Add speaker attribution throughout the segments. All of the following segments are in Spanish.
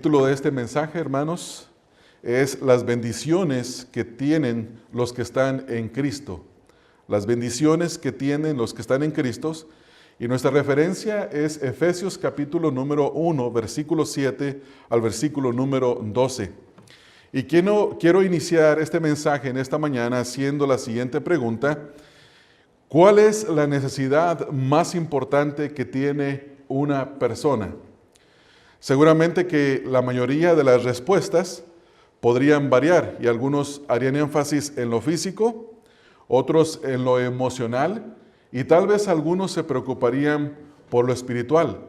Speaker 1: título de este mensaje, hermanos, es las bendiciones que tienen los que están en Cristo. Las bendiciones que tienen los que están en Cristo. Y nuestra referencia es Efesios capítulo número 1, versículo 7 al versículo número 12. Y quiero iniciar este mensaje en esta mañana haciendo la siguiente pregunta. ¿Cuál es la necesidad más importante que tiene una persona? Seguramente que la mayoría de las respuestas podrían variar y algunos harían énfasis en lo físico, otros en lo emocional y tal vez algunos se preocuparían por lo espiritual.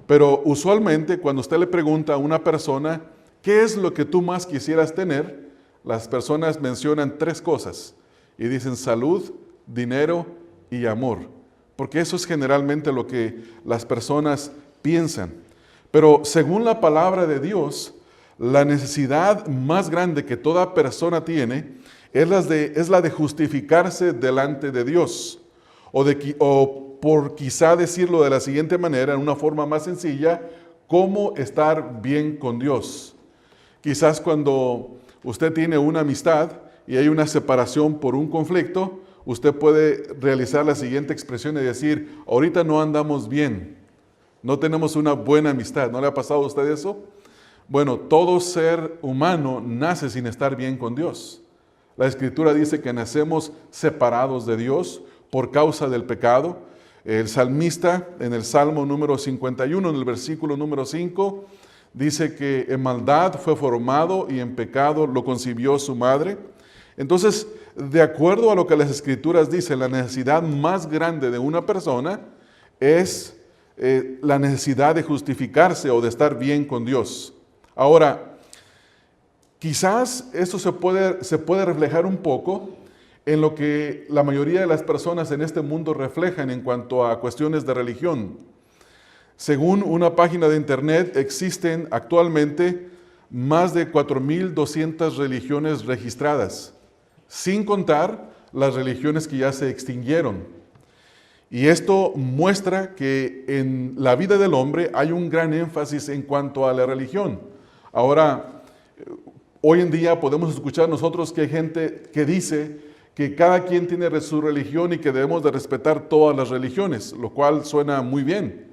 Speaker 1: Pero usualmente cuando usted le pregunta a una persona, ¿qué es lo que tú más quisieras tener? Las personas mencionan tres cosas y dicen salud, dinero y amor, porque eso es generalmente lo que las personas piensan. Pero según la palabra de Dios, la necesidad más grande que toda persona tiene es la de justificarse delante de Dios, o por quizá decirlo de la siguiente manera, en una forma más sencilla, cómo estar bien con Dios. Quizás cuando usted tiene una amistad y hay una separación por un conflicto, usted puede realizar la siguiente expresión y decir, ahorita no andamos bien, no tenemos una buena amistad. ¿No le ha pasado a usted eso? Bueno, todo ser humano nace sin estar bien con Dios. La Escritura dice que nacemos separados de Dios por causa del pecado. El salmista en el Salmo número 51, en el versículo número 5, dice que en maldad fue formado y en pecado lo concibió su madre. Entonces, de acuerdo a lo que las Escrituras dicen, la necesidad más grande de una persona es la necesidad de justificarse o de estar bien con Dios. Ahora, quizás esto se puede reflejar un poco en lo que la mayoría de las personas en este mundo reflejan en cuanto a cuestiones de religión. Según una página de internet, existen actualmente más de 4,200 religiones registradas, sin contar las religiones que ya se extinguieron. Y esto muestra que en la vida del hombre hay un gran énfasis en cuanto a la religión. Ahora, hoy en día podemos escuchar nosotros que hay gente que dice que cada quien tiene su religión y que debemos de respetar todas las religiones, lo cual suena muy bien.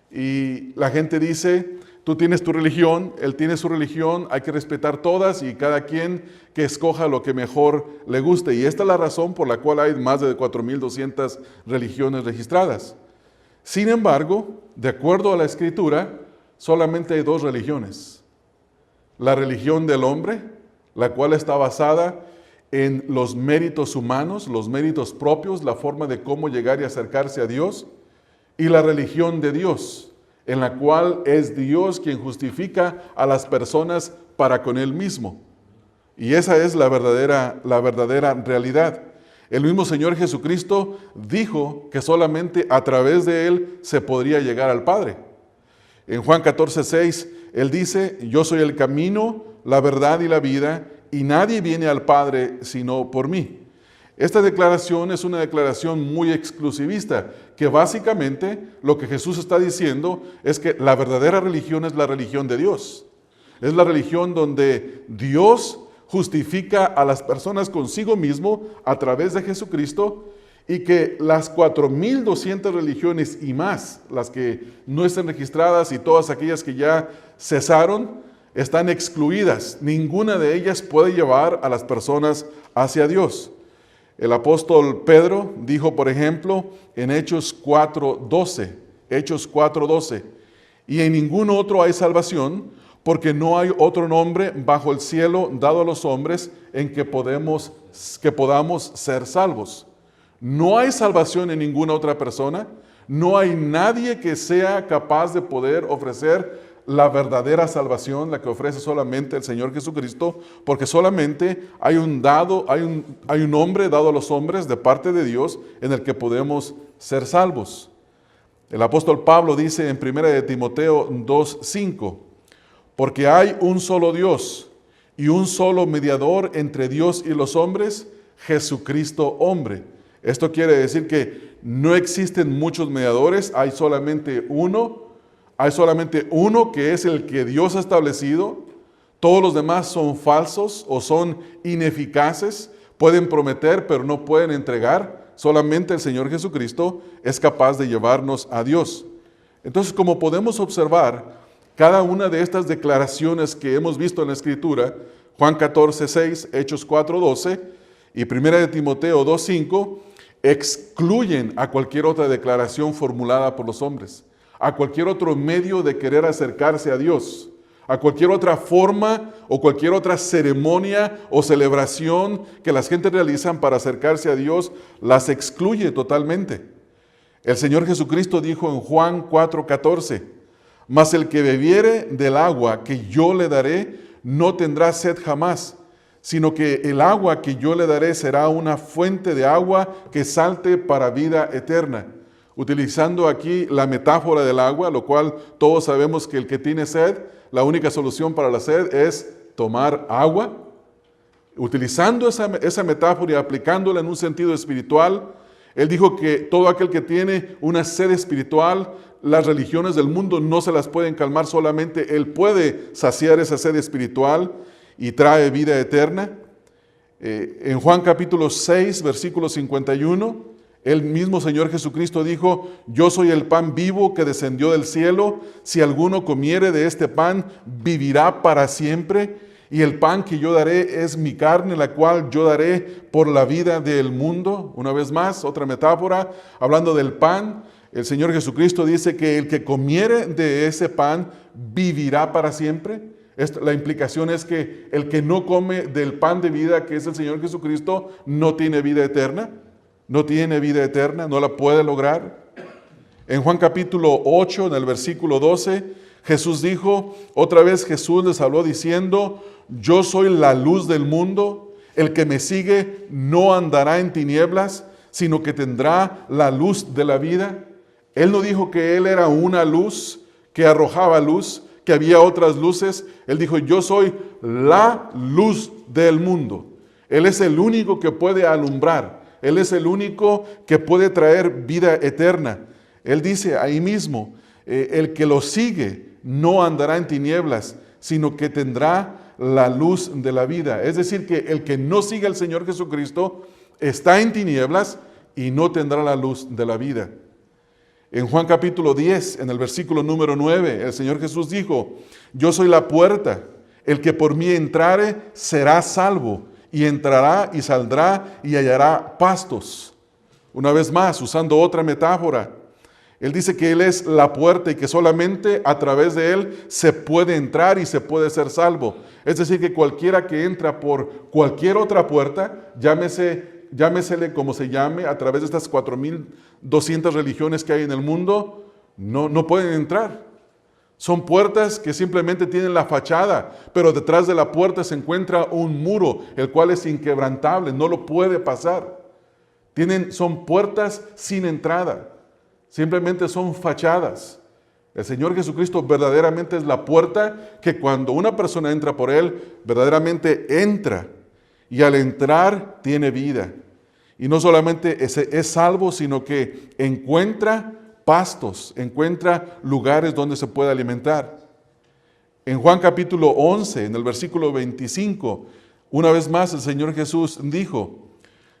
Speaker 1: Y la gente dice, tú tienes tu religión, él tiene su religión, hay que respetar todas y cada quien que escoja lo que mejor le guste. Y esta es la razón por la cual hay más de 4,200 religiones registradas. Sin embargo, de acuerdo a la Escritura, solamente hay dos religiones. La religión del hombre, la cual está basada en los méritos humanos, los méritos propios, la forma de cómo llegar y acercarse a Dios, y la religión de Dios, en la cual es Dios quien justifica a las personas para con Él mismo. Y esa es la verdadera realidad. El mismo Señor Jesucristo dijo que solamente a través de Él se podría llegar al Padre. En Juan 14:6, Él dice, yo soy el camino, la verdad y la vida, y nadie viene al Padre sino por mí. Esta declaración es una declaración muy exclusivista, que básicamente lo que Jesús está diciendo es que la verdadera religión es la religión de Dios. Es la religión donde Dios justifica a las personas consigo mismo a través de Jesucristo y que las 4,200 religiones y más, las que no están registradas y todas aquellas que ya cesaron, están excluidas. Ninguna de ellas puede llevar a las personas hacia Dios. El apóstol Pedro dijo, por ejemplo, en Hechos 4:12, y en ningún otro hay salvación, porque no hay otro nombre bajo el cielo dado a los hombres en que podamos ser salvos. No hay salvación en ninguna otra persona, no hay nadie que sea capaz de poder ofrecer la verdadera salvación, la que ofrece solamente el Señor Jesucristo, porque solamente hay un nombre dado a los hombres de parte de Dios en el que podemos ser salvos. El apóstol Pablo dice en 1 de Timoteo 2:5, porque hay un solo Dios y un solo mediador entre Dios y los hombres, Jesucristo hombre. Esto quiere decir que no existen muchos mediadores, hay solamente uno. Hay solamente uno que es el que Dios ha establecido. Todos los demás son falsos o son ineficaces. Pueden prometer, pero no pueden entregar. Solamente el Señor Jesucristo es capaz de llevarnos a Dios. Entonces, como podemos observar, cada una de estas declaraciones que hemos visto en la Escritura, Juan 14:6, Hechos 4:12 y 1 de Timoteo 2:5, excluyen a cualquier otra declaración formulada por los hombres, a cualquier otro medio de querer acercarse a Dios, a cualquier otra forma o cualquier otra ceremonia o celebración que las gentes realizan para acercarse a Dios, las excluye totalmente. El Señor Jesucristo dijo en Juan 4:14, mas el que bebiere del agua que yo le daré, no tendrá sed jamás, sino que el agua que yo le daré será una fuente de agua que salte para vida eterna. Utilizando aquí la metáfora del agua, lo cual todos sabemos que el que tiene sed, la única solución para la sed es tomar agua. Utilizando esa metáfora y aplicándola en un sentido espiritual, Él dijo que todo aquel que tiene una sed espiritual, las religiones del mundo no se las pueden calmar, solamente Él puede saciar esa sed espiritual y trae vida eterna. En Juan capítulo 6, versículo 51, el mismo Señor Jesucristo dijo, yo soy el pan vivo que descendió del cielo, si alguno comiere de este pan, vivirá para siempre, y el pan que yo daré es mi carne, la cual yo daré por la vida del mundo. Una vez más, otra metáfora, hablando del pan, el Señor Jesucristo dice que el que comiere de ese pan, vivirá para siempre. La implicación es que el que no come del pan de vida, que es el Señor Jesucristo, no tiene vida eterna. No tiene vida eterna, no la puede lograr. En Juan capítulo 8, en el versículo 12, Jesús dijo, otra vez Jesús les habló diciendo, yo soy la luz del mundo, el que me sigue no andará en tinieblas, sino que tendrá la luz de la vida. Él no dijo que Él era una luz que arrojaba luz, que había otras luces. Él dijo, yo soy la luz del mundo. Él es el único que puede alumbrar. Él es el único que puede traer vida eterna. Él dice ahí mismo, el que lo sigue no andará en tinieblas, sino que tendrá la luz de la vida. Es decir, que el que no sigue al Señor Jesucristo está en tinieblas y no tendrá la luz de la vida. En Juan capítulo 10, en el versículo número 9, el Señor Jesús dijo, yo soy la puerta, el que por mí entrare será salvo, y entrará y saldrá y hallará pastos. Una vez más, usando otra metáfora, Él dice que Él es la puerta y que solamente a través de Él se puede entrar y se puede ser salvo. Es decir, que cualquiera que entra por cualquier otra puerta, llámesele como se llame, a través de estas 4,200 religiones que hay en el mundo, no pueden entrar. Son puertas que simplemente tienen la fachada, pero detrás de la puerta se encuentra un muro, el cual es inquebrantable, no lo puede pasar. Son puertas sin entrada, simplemente son fachadas. El Señor Jesucristo verdaderamente es la puerta que cuando una persona entra por Él, verdaderamente entra. Y al entrar tiene vida. Y no solamente es salvo, sino que encuentra pastos, encuentra lugares donde se puede alimentar. En Juan capítulo 11, en el versículo 25, una vez más el Señor Jesús dijo,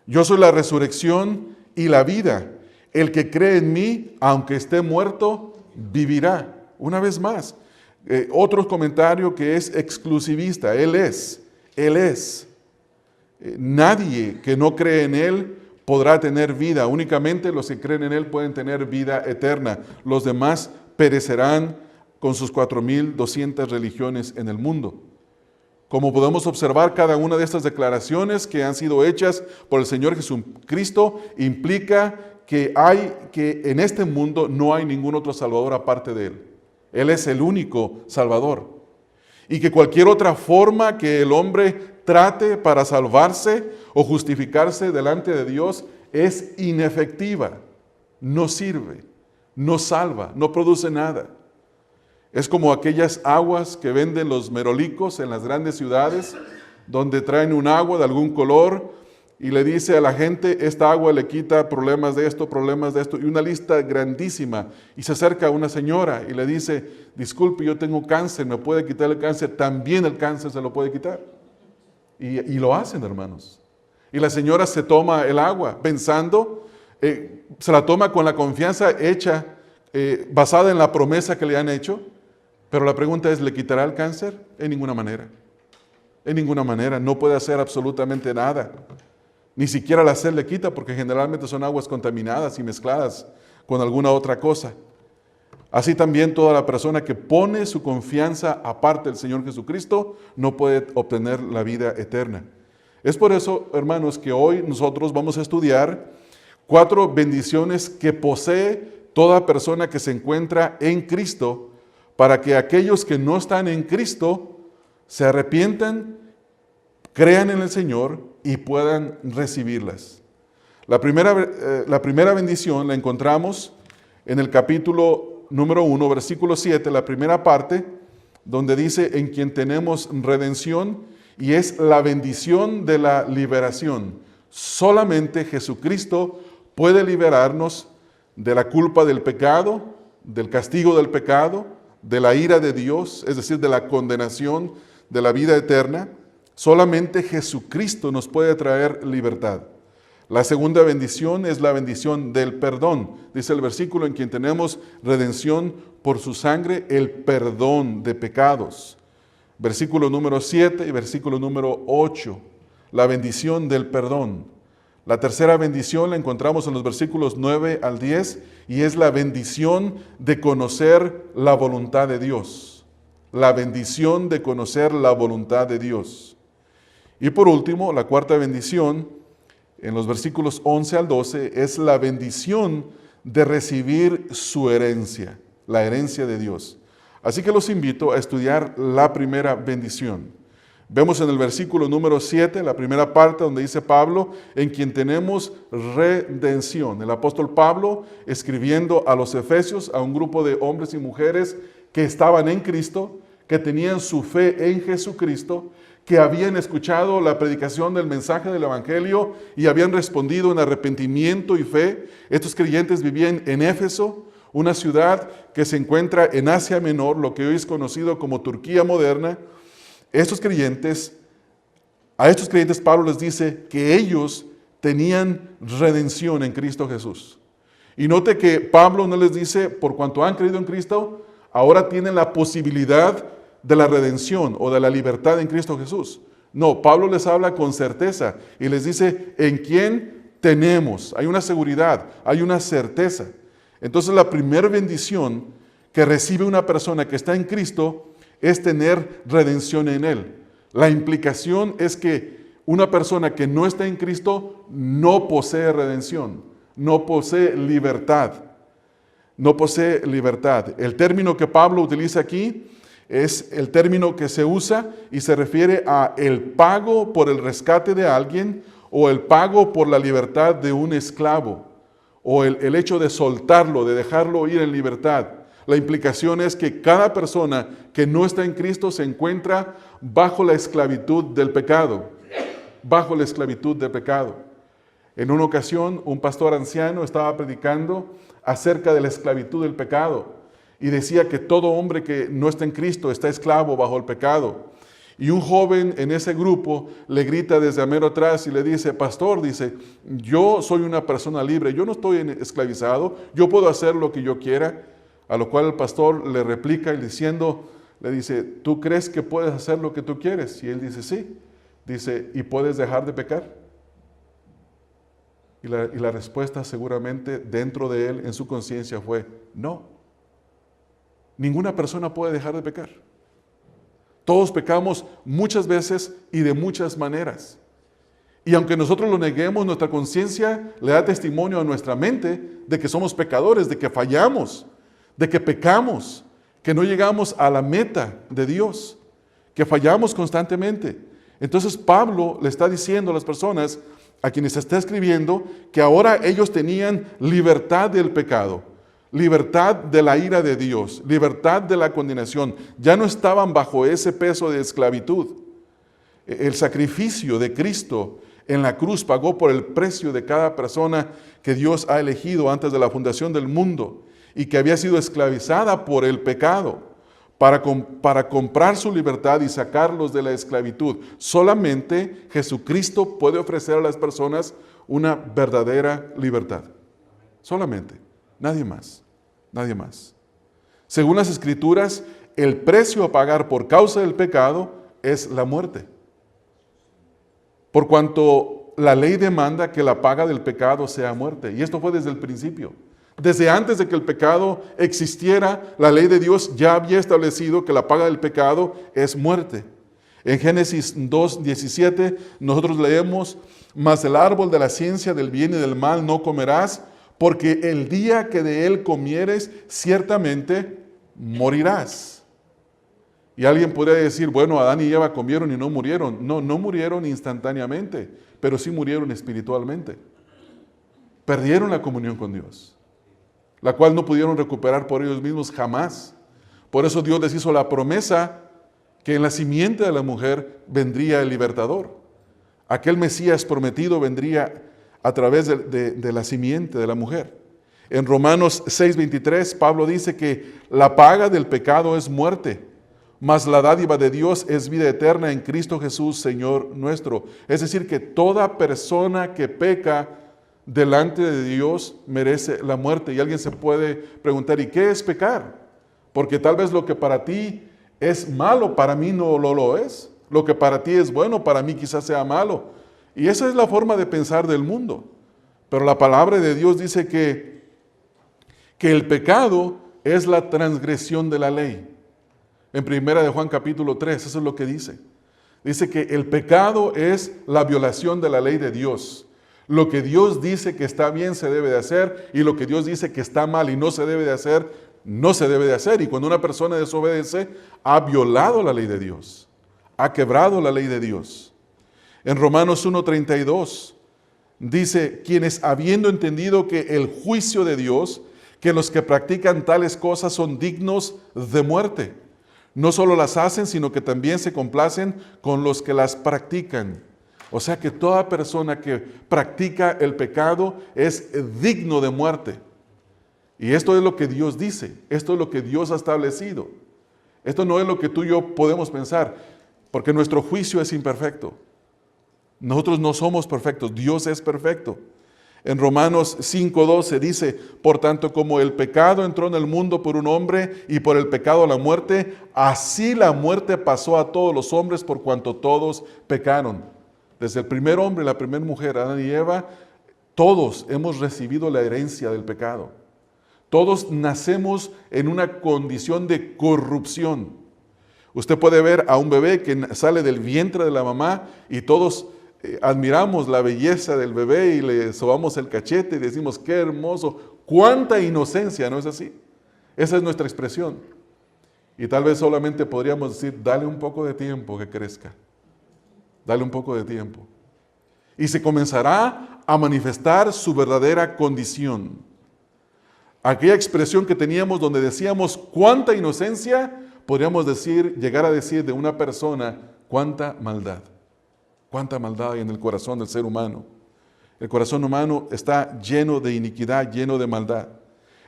Speaker 1: yo soy la resurrección y la vida. El que cree en mí, aunque esté muerto, vivirá. Una vez más, otro comentario que es exclusivista, Él es. Nadie que no cree en Él podrá tener vida. Únicamente los que creen en Él pueden tener vida eterna. Los demás perecerán con sus 4,200 religiones en el mundo. Como podemos observar, cada una de estas declaraciones que han sido hechas por el Señor Jesucristo implica que en este mundo no hay ningún otro Salvador aparte de Él. Él es el único Salvador. Y que cualquier otra forma que el hombre trate para salvarse o justificarse delante de Dios es inefectiva, no sirve, no salva, no produce nada. Es como aquellas aguas que venden los merolicos en las grandes ciudades, donde traen un agua de algún color y le dice a la gente, esta agua le quita problemas de esto, y una lista grandísima. Y se acerca a una señora y le dice, disculpe, yo tengo cáncer, ¿me puede quitar el cáncer? También el cáncer se lo puede quitar. Y lo hacen, hermanos. Y la señora se toma el agua pensando, se la toma con la confianza hecha, basada en la promesa que le han hecho. Pero la pregunta es, ¿le quitará el cáncer? En ninguna manera. En ninguna manera, no puede hacer absolutamente nada. Ni siquiera la sed le quita, porque generalmente son aguas contaminadas y mezcladas con alguna otra cosa. Así también toda la persona que pone su confianza aparte del Señor Jesucristo no puede obtener la vida eterna. Es por eso, hermanos, que hoy nosotros vamos a estudiar 4 bendiciones que posee toda persona que se encuentra en Cristo, para que aquellos que no están en Cristo se arrepientan, crean en el Señor y puedan recibirlas. La primera bendición la encontramos en el capítulo número 1, versículo 7, la primera parte, donde dice, en quien tenemos redención, y es la bendición de la liberación. Solamente Jesucristo puede liberarnos de la culpa del pecado, del castigo del pecado, de la ira de Dios, es decir, de la condenación de la vida eterna. Solamente Jesucristo nos puede traer libertad. La segunda bendición es la bendición del perdón. Dice el versículo, en quien tenemos redención por su sangre, el perdón de pecados. Versículo número 7 y versículo número 8, la bendición del perdón. La tercera bendición la encontramos en los versículos 9 al 10 y es la bendición de conocer la voluntad de Dios. La bendición de conocer la voluntad de Dios. Y por último, la cuarta bendición, en los versículos 11 al 12, es la bendición de recibir su herencia, la herencia de Dios. Así que los invito a estudiar la primera bendición. Vemos en el versículo número 7, la primera parte donde dice Pablo, en quien tenemos redención. El apóstol Pablo, escribiendo a los Efesios, a un grupo de hombres y mujeres que estaban en Cristo, que tenían su fe en Jesucristo, que habían escuchado la predicación del mensaje del Evangelio y habían respondido en arrepentimiento y fe. Estos creyentes vivían en Éfeso, una ciudad que se encuentra en Asia Menor, lo que hoy es conocido como Turquía moderna. A estos creyentes Pablo les dice que ellos tenían redención en Cristo Jesús. Y note que Pablo no les dice, por cuanto han creído en Cristo, ahora tienen la posibilidad de la redención o de la libertad en Cristo Jesús. No, Pablo les habla con certeza y les dice, ¿en quién tenemos? Hay una seguridad, hay una certeza. Entonces la primera bendición que recibe una persona que está en Cristo es tener redención en Él. La implicación es que una persona que no está en Cristo no posee redención, no posee libertad. No posee libertad. El término que Pablo utiliza aquí es el término que se usa y se refiere a el pago por el rescate de alguien o el pago por la libertad de un esclavo o el hecho de soltarlo, de dejarlo ir en libertad. La implicación es que cada persona que no está en Cristo se encuentra bajo la esclavitud del pecado, bajo la esclavitud del pecado. En una ocasión, un pastor anciano estaba predicando acerca de la esclavitud del pecado y decía que todo hombre que no está en Cristo está esclavo bajo el pecado. Y un joven en ese grupo le grita desde mero atrás y le dice, pastor, dice, yo soy una persona libre, yo no estoy esclavizado, yo puedo hacer lo que yo quiera. A lo cual el pastor le replica y le dice, ¿tú crees que puedes hacer lo que tú quieres? Y él dice, sí. Dice, ¿y puedes dejar de pecar? Y la respuesta seguramente dentro de él, en su conciencia, fue, no. Ninguna persona puede dejar de pecar. Todos pecamos muchas veces y de muchas maneras. Y aunque nosotros lo neguemos, nuestra conciencia le da testimonio a nuestra mente de que somos pecadores, de que fallamos, de que pecamos, que no llegamos a la meta de Dios, que fallamos constantemente. Entonces Pablo le está diciendo a las personas a quienes está escribiendo que ahora ellos tenían libertad del pecado, libertad de la ira de Dios, libertad de la condenación. Ya no estaban bajo ese peso de esclavitud. El sacrificio de Cristo en la cruz pagó por el precio de cada persona que Dios ha elegido antes de la fundación del mundo y que había sido esclavizada por el pecado para comprar su libertad y sacarlos de la esclavitud. Solamente Jesucristo puede ofrecer a las personas una verdadera libertad. Solamente. Nadie más. Nadie más. Según las Escrituras, el precio a pagar por causa del pecado es la muerte. Por cuanto la ley demanda que la paga del pecado sea muerte. Y esto fue desde el principio. Desde antes de que el pecado existiera, la ley de Dios ya había establecido que la paga del pecado es muerte. En Génesis 2:17 nosotros leemos: mas del árbol de la ciencia del bien y del mal no comerás, porque el día que de él comieres, ciertamente morirás. Y alguien podría decir, bueno, Adán y Eva comieron y no murieron. No, no murieron instantáneamente, pero sí murieron espiritualmente. Perdieron la comunión con Dios, la cual no pudieron recuperar por ellos mismos jamás. Por eso Dios les hizo la promesa que en la simiente de la mujer vendría el libertador. Aquel Mesías prometido vendría a través de la simiente de la mujer. En Romanos 6:23, Pablo dice que la paga del pecado es muerte, mas la dádiva de Dios es vida eterna en Cristo Jesús, Señor nuestro. Es decir, que toda persona que peca delante de Dios merece la muerte. Y alguien se puede preguntar, ¿y qué es pecar? Porque tal vez lo que para ti es malo, para mí no lo es. Lo que para ti es bueno, para mí quizás sea malo. Y esa es la forma de pensar del mundo. Pero la palabra de Dios dice que el pecado es la transgresión de la ley. En 1 de Juan capítulo 3, eso es lo que dice. Dice que el pecado es la violación de la ley de Dios. Lo que Dios dice que está bien se debe de hacer, y lo que Dios dice que está mal y no se debe de hacer, no se debe de hacer. Y cuando una persona desobedece, ha violado la ley de Dios, ha quebrado la ley de Dios. En Romanos 1:32 dice, quienes habiendo entendido que el juicio de Dios, que los que practican tales cosas son dignos de muerte, no solo las hacen, sino que también se complacen con los que las practican. O sea que toda persona que practica el pecado es digno de muerte. Y esto es lo que Dios dice, esto es lo que Dios ha establecido. Esto no es lo que tú y yo podemos pensar, porque nuestro juicio es imperfecto. Nosotros no somos perfectos, Dios es perfecto. En Romanos 5:12 dice, por tanto como el pecado entró en el mundo por un hombre y por el pecado la muerte, así la muerte pasó a todos los hombres por cuanto todos pecaron. Desde el primer hombre y la primera mujer, Adán y Eva, todos hemos recibido la herencia del pecado. Todos nacemos en una condición de corrupción. Usted puede ver a un bebé que sale del vientre de la mamá y todos admiramos la belleza del bebé y le sobamos el cachete y decimos, qué hermoso, cuánta inocencia, ¿no es así? Esa es nuestra expresión. Y tal vez solamente podríamos decir, dale un poco de tiempo que crezca. Dale un poco de tiempo. Y se comenzará a manifestar su verdadera condición. Aquella expresión que teníamos donde decíamos, cuánta inocencia, podríamos decir, llegar a decir de una persona, cuánta maldad. Cuánta maldad hay en el corazón del ser humano. El corazón humano está lleno de iniquidad, lleno de maldad.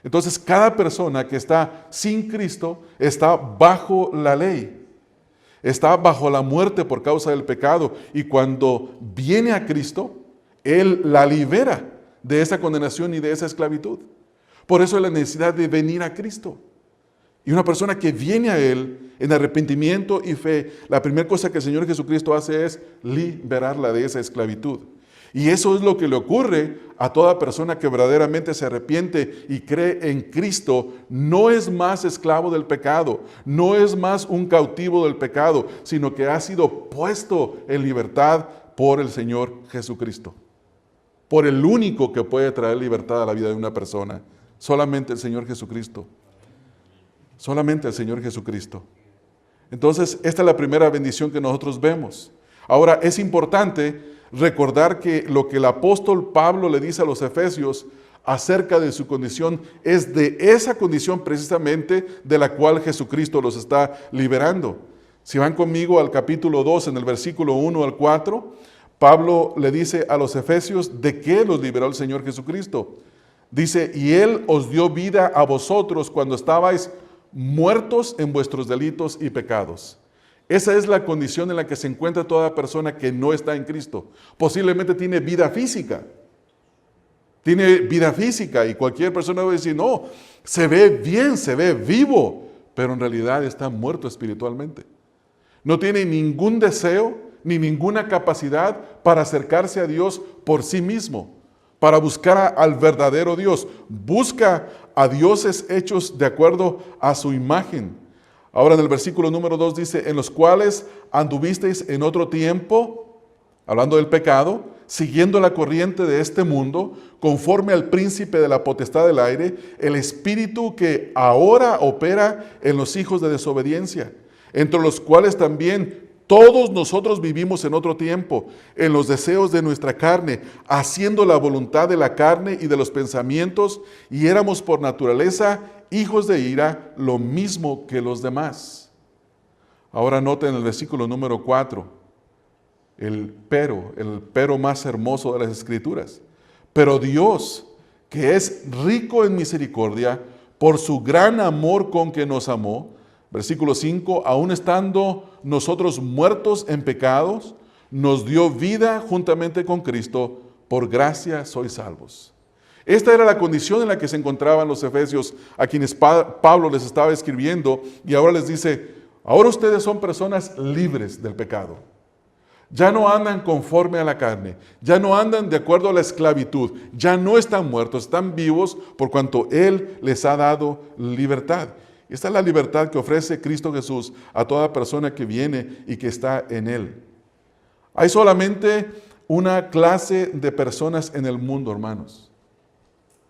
Speaker 1: Entonces, cada persona que está sin Cristo está bajo la ley. Está bajo la muerte por causa del pecado. Y cuando viene a Cristo, Él la libera de esa condenación y de esa esclavitud. Por eso es la necesidad de venir a Cristo. Y una persona que viene a Él en arrepentimiento y fe, la primera cosa que el Señor Jesucristo hace es liberarla de esa esclavitud. Y eso es lo que le ocurre a toda persona que verdaderamente se arrepiente y cree en Cristo. No es más esclavo del pecado, no es más un cautivo del pecado, sino que ha sido puesto en libertad por el Señor Jesucristo. Por el único que puede traer libertad a la vida de una persona, solamente el Señor Jesucristo. Solamente el Señor Jesucristo. Entonces, esta es la primera bendición que nosotros vemos. Ahora, es importante recordar que lo que el apóstol Pablo le dice a los efesios acerca de su condición es de esa condición precisamente de la cual Jesucristo los está liberando. Si van conmigo al capítulo 2, en el versículo 1 al 4, Pablo le dice a los efesios de qué los liberó el Señor Jesucristo. Dice, y Él os dio vida a vosotros cuando estabais muertos en vuestros delitos y pecados. Esa es la condición en la que se encuentra toda persona que no está en Cristo. Posiblemente tiene vida física. Tiene vida física y cualquier persona va a decir, no, se ve bien, se ve vivo, pero en realidad está muerto espiritualmente. No tiene ningún deseo ni ninguna capacidad para acercarse a Dios por sí mismo, para buscar al verdadero Dios. Busca a dioses hechos de acuerdo a su imagen. Ahora en el versículo número 2 dice, en los cuales anduvisteis en otro tiempo, hablando del pecado, siguiendo la corriente de este mundo, conforme al príncipe de la potestad del aire, el espíritu que ahora opera en los hijos de desobediencia, entre los cuales también todos nosotros vivimos en otro tiempo, en los deseos de nuestra carne, haciendo la voluntad de la carne y de los pensamientos, y éramos por naturaleza hijos de ira, lo mismo que los demás. Ahora noten el versículo número 4, el pero más hermoso de las Escrituras. Pero Dios, que es rico en misericordia, por su gran amor con que nos amó, versículo 5, aun estando nosotros muertos en pecados, nos dio vida juntamente con Cristo, por gracia sois salvos. Esta era la condición en la que se encontraban los efesios, a quienes Pablo les estaba escribiendo, y ahora les dice, ahora ustedes son personas libres del pecado. Ya no andan conforme a la carne, ya no andan de acuerdo a la esclavitud, ya no están muertos, están vivos por cuanto Él les ha dado libertad. Esta es la libertad que ofrece Cristo Jesús a toda persona que viene y que está en Él. Hay solamente una clase de personas en el mundo, hermanos.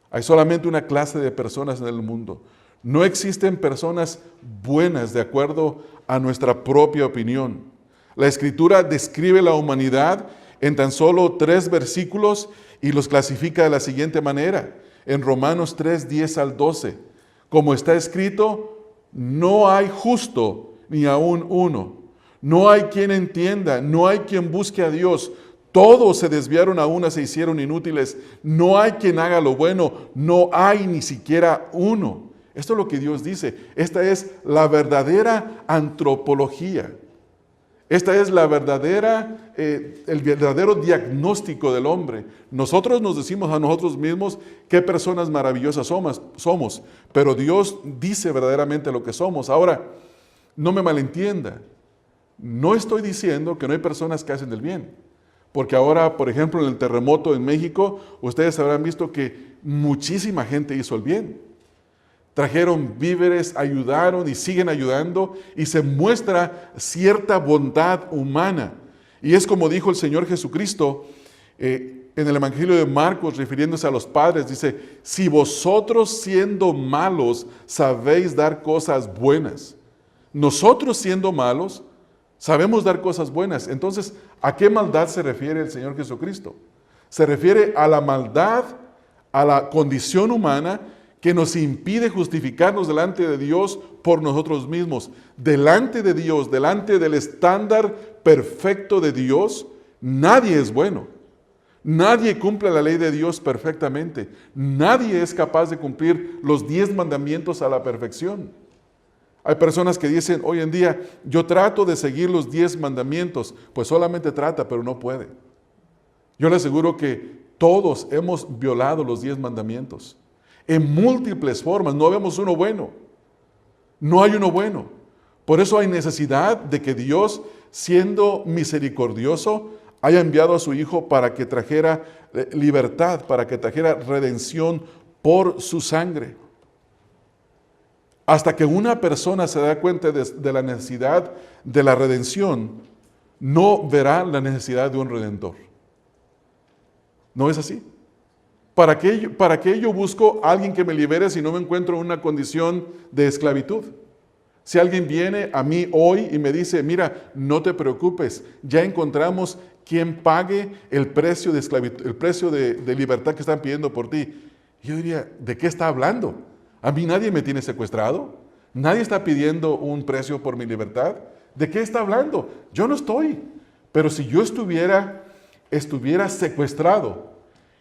Speaker 1: Hay solamente una clase de personas en el mundo. No existen personas buenas de acuerdo a nuestra propia opinión. La Escritura describe la humanidad en tan solo 3 versículos y los clasifica de la siguiente manera. En Romanos 3, 10 al 12. Como está escrito, no hay justo ni aún uno. No hay quien entienda, no hay quien busque a Dios. Todos se desviaron a una, se hicieron inútiles. No hay quien haga lo bueno, no hay ni siquiera uno. Esto es lo que Dios dice. Esta es la verdadera antropología. Esta es la el verdadero diagnóstico del hombre. Nosotros nos decimos a nosotros mismos qué personas maravillosas somos, pero Dios dice verdaderamente lo que somos. Ahora, no me malentienda. No estoy diciendo que no hay personas que hacen el bien. Porque ahora, por ejemplo, en el terremoto en México, ustedes habrán visto que muchísima gente hizo el bien. Trajeron víveres, ayudaron y siguen ayudando y se muestra cierta bondad humana. Y es como dijo el Señor Jesucristo en el Evangelio de Marcos, refiriéndose a los padres, dice, si vosotros siendo malos sabéis dar cosas buenas, nosotros siendo malos sabemos dar cosas buenas. Entonces, ¿a qué maldad se refiere el Señor Jesucristo? Se refiere a la maldad, a la condición humana que nos impide justificarnos delante de Dios por nosotros mismos. Delante de Dios, delante del estándar perfecto de Dios, nadie es bueno. Nadie cumple la ley de Dios perfectamente. Nadie es capaz de cumplir los 10 mandamientos a la perfección. Hay personas que dicen hoy en día, yo trato de seguir los 10 mandamientos. Pues solamente trata, pero no puede. Yo le aseguro que todos hemos violado los 10 mandamientos. En múltiples formas, no vemos uno bueno. No hay uno bueno. Por eso hay necesidad de que Dios, siendo misericordioso, haya enviado a su Hijo para que trajera libertad, para que trajera redención por su sangre. Hasta que una persona se da cuenta de la necesidad de la redención, no verá la necesidad de un redentor. ¿No es así? ¿Para qué yo busco a alguien que me libere si no me encuentro en una condición de esclavitud? Si alguien viene a mí hoy y me dice, mira, no te preocupes, ya encontramos quien pague el precio de esclavitud, el precio de libertad que están pidiendo por ti. Yo diría, ¿de qué está hablando? A mí nadie me tiene secuestrado. Nadie está pidiendo un precio por mi libertad. ¿De qué está hablando? Yo no estoy. Pero si yo estuviera estuviera secuestrado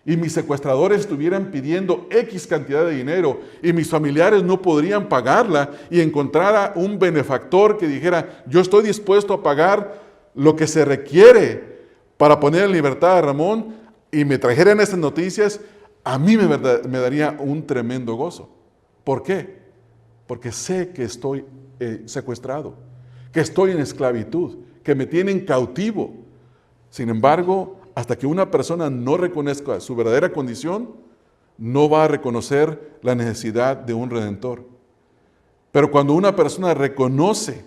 Speaker 1: y mis secuestradores estuvieran pidiendo X cantidad de dinero y mis familiares no podrían pagarla y encontrara un benefactor que dijera, yo estoy dispuesto a pagar lo que se requiere para poner en libertad a Ramón, y me trajeran estas noticias, a mí me daría un tremendo gozo. ¿Por qué? Porque sé que estoy secuestrado, que estoy en esclavitud, que me tienen cautivo. Sin embargo, hasta que una persona no reconozca su verdadera condición, no va a reconocer la necesidad de un redentor. Pero cuando una persona reconoce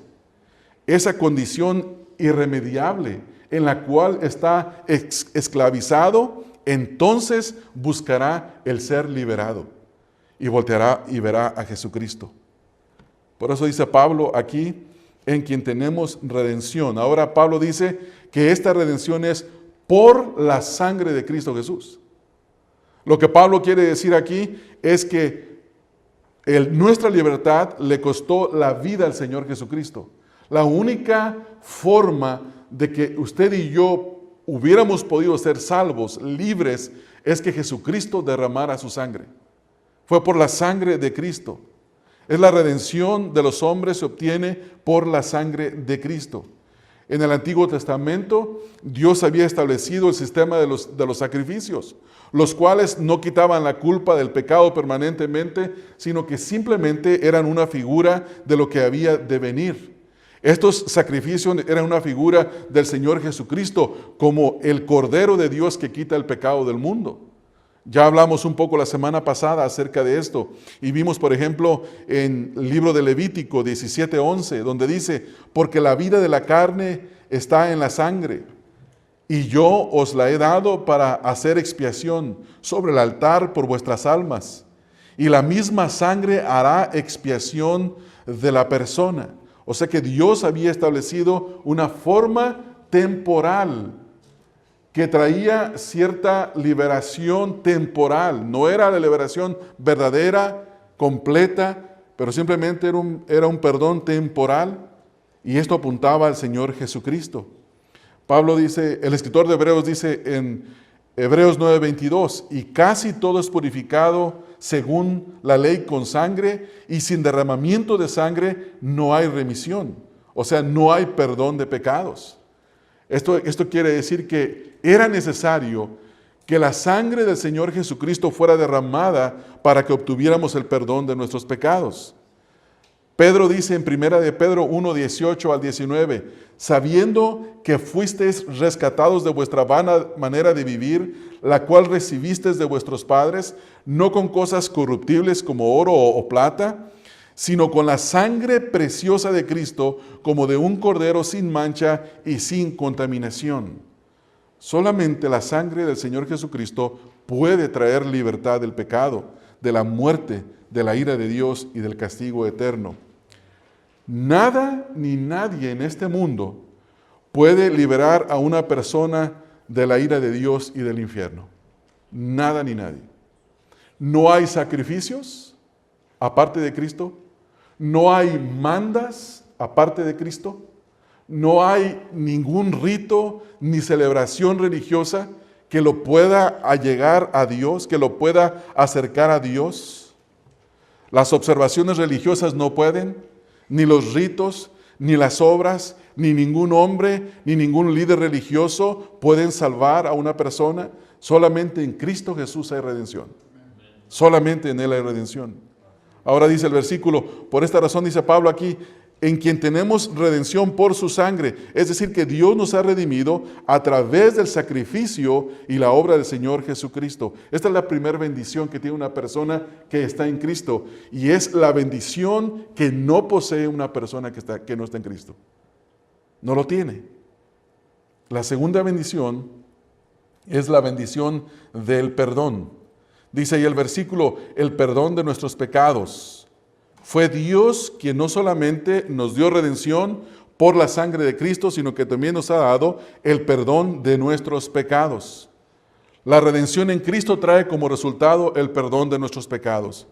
Speaker 1: esa condición irremediable en la cual está esclavizado, entonces buscará el ser liberado y volteará y verá a Jesucristo. Por eso dice Pablo aquí, en quien tenemos redención. Ahora Pablo dice que esta redención es por la sangre de Cristo Jesús. Lo que Pablo quiere decir aquí es que nuestra libertad le costó la vida al Señor Jesucristo. La única forma de que usted y yo hubiéramos podido ser salvos, libres, es que Jesucristo derramara su sangre. Fue por la sangre de Cristo. Es la redención de los hombres se obtiene por la sangre de Cristo. En el Antiguo Testamento, Dios había establecido el sistema de los sacrificios, los cuales no quitaban la culpa del pecado permanentemente, sino que simplemente eran una figura de lo que había de venir. Estos sacrificios eran una figura del Señor Jesucristo como el Cordero de Dios que quita el pecado del mundo. Ya hablamos un poco la semana pasada acerca de esto y vimos, por ejemplo, en el libro de Levítico 17:11, donde dice, porque la vida de la carne está en la sangre y yo os la he dado para hacer expiación sobre el altar por vuestras almas. Y la misma sangre hará expiación de la persona. O sea que Dios había establecido una forma temporal que traía cierta liberación temporal. No era la liberación verdadera, completa, pero simplemente era un perdón temporal. Y esto apuntaba al Señor Jesucristo. Pablo dice, el escritor de Hebreos dice en Hebreos 9:22, y casi todo es purificado según la ley con sangre, y sin derramamiento de sangre no hay remisión. O sea, no hay perdón de pecados. Esto quiere decir que era necesario que la sangre del Señor Jesucristo fuera derramada para que obtuviéramos el perdón de nuestros pecados. Pedro dice en 1 de Pedro 1:18 al 19, sabiendo que fuisteis rescatados de vuestra vana manera de vivir, la cual recibisteis de vuestros padres, no con cosas corruptibles como oro o plata, sino con la sangre preciosa de Cristo, como de un cordero sin mancha y sin contaminación. Solamente la sangre del Señor Jesucristo puede traer libertad del pecado, de la muerte, de la ira de Dios y del castigo eterno. Nada ni nadie en este mundo puede liberar a una persona de la ira de Dios y del infierno. Nada ni nadie. No hay sacrificios aparte de Cristo. No hay mandas aparte de Cristo. No hay ningún rito ni celebración religiosa que lo pueda allegar a Dios, que lo pueda acercar a Dios. Las observaciones religiosas no pueden, ni los ritos, ni las obras, ni ningún hombre, ni ningún líder religioso pueden salvar a una persona. Solamente en Cristo Jesús hay redención. Solamente en Él hay redención. Ahora dice el versículo, por esta razón dice Pablo aquí, en quien tenemos redención por su sangre. Es decir, que Dios nos ha redimido a través del sacrificio y la obra del Señor Jesucristo. Esta es la primera bendición que tiene una persona que está en Cristo. Y es la bendición que no posee una persona que no está en Cristo. No lo tiene. La segunda bendición es la bendición del perdón. Dice ahí el versículo, el perdón de nuestros pecados. Fue Dios quien no solamente nos dio redención por la sangre de Cristo, sino que también nos ha dado el perdón de nuestros pecados. La redención en Cristo trae como resultado el perdón de nuestros pecados.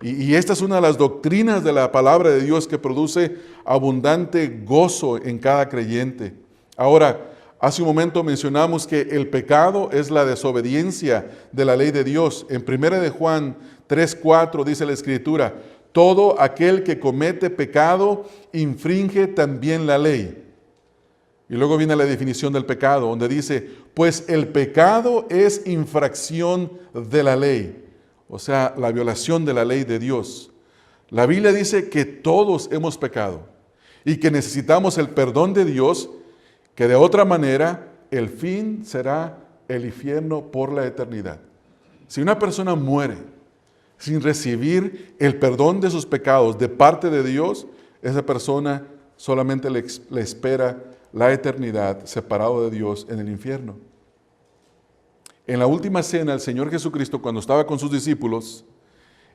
Speaker 1: Y esta es una de las doctrinas de la palabra de Dios que produce abundante gozo en cada creyente. Ahora, Hace un momento mencionamos que el pecado es la desobediencia de la ley de Dios. En 1 de Juan 3:4 dice la Escritura, todo aquel que comete pecado infringe también la ley. Y luego viene la definición del pecado, donde dice, pues el pecado es infracción de la ley, o sea, la violación de la ley de Dios. La Biblia dice que todos hemos pecado y que necesitamos el perdón de Dios, que de otra manera el fin será el infierno por la eternidad. Si una persona muere sin recibir el perdón de sus pecados de parte de Dios, esa persona solamente le espera la eternidad separado de Dios en el infierno. En la última cena, el Señor Jesucristo, cuando estaba con sus discípulos,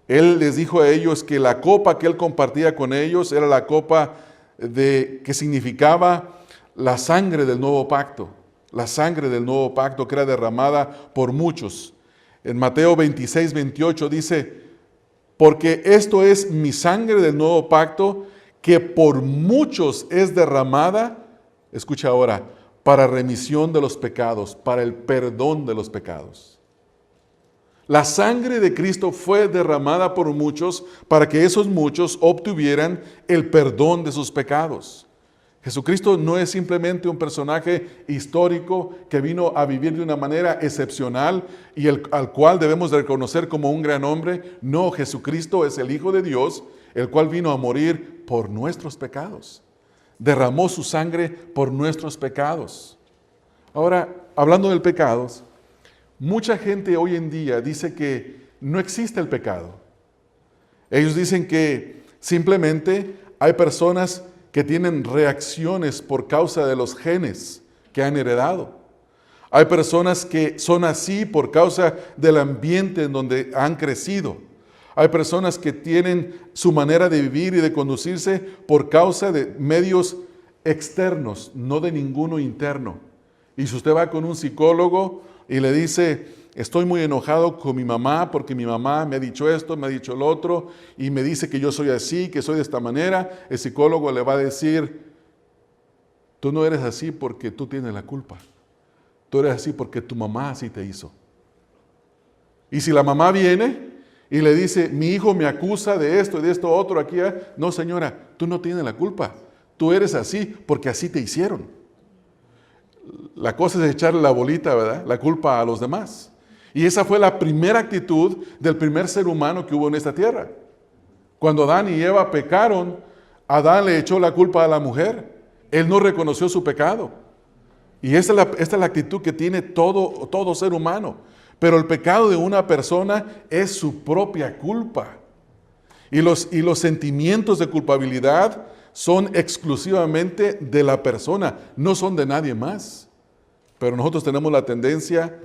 Speaker 1: Él les dijo a ellos que la copa que Él compartía con ellos era la copa que significaba la sangre del nuevo pacto, la sangre del nuevo pacto que era derramada por muchos. En Mateo 26:28 dice, porque esto es mi sangre del nuevo pacto, que por muchos es derramada, escucha ahora, para remisión de los pecados, para el perdón de los pecados. La sangre de Cristo fue derramada por muchos para que esos muchos obtuvieran el perdón de sus pecados. Jesucristo no es simplemente un personaje histórico que vino a vivir de una manera excepcional y al cual debemos de reconocer como un gran hombre. No, Jesucristo es el Hijo de Dios, el cual vino a morir por nuestros pecados. Derramó su sangre por nuestros pecados. Ahora, hablando del pecado, mucha gente hoy en día dice que no existe el pecado. Ellos dicen que simplemente hay personas que tienen reacciones por causa de los genes que han heredado. Hay personas que son así por causa del ambiente en donde han crecido. Hay personas que tienen su manera de vivir y de conducirse por causa de medios externos, no de ninguno interno. Y si usted va con un psicólogo y le dice, estoy muy enojado con mi mamá porque mi mamá me ha dicho esto, me ha dicho lo otro, y me dice que yo soy así, que soy de esta manera, el psicólogo le va a decir, tú no eres así porque tú tienes la culpa. Tú eres así porque tu mamá así te hizo. Y si la mamá viene y le dice, mi hijo me acusa de esto y de esto otro aquí, no señora, tú no tienes la culpa. Tú eres así porque así te hicieron. La cosa es echarle la bolita, ¿verdad? La culpa a los demás. Y esa fue la primera actitud del primer ser humano que hubo en esta tierra. Cuando Adán y Eva pecaron, Adán le echó la culpa a la mujer. Él no reconoció su pecado. Y esta es la actitud que tiene todo ser humano. Pero el pecado de una persona es su propia culpa. Y los sentimientos de culpabilidad son exclusivamente de la persona, no son de nadie más. Pero nosotros tenemos la tendencia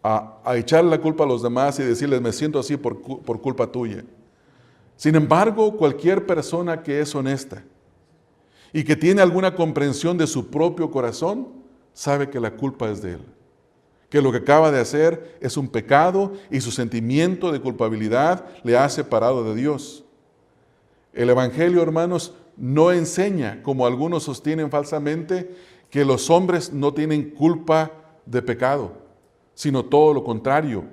Speaker 1: a echarle la culpa a los demás y decirles, me siento así por culpa tuya. Sin embargo, cualquier persona que es honesta y que tiene alguna comprensión de su propio corazón, sabe que la culpa es de él. Que lo que acaba de hacer es un pecado y su sentimiento de culpabilidad le ha separado de Dios. El Evangelio, hermanos, no enseña, como algunos sostienen falsamente, que los hombres no tienen culpa de pecado, sino todo lo contrario.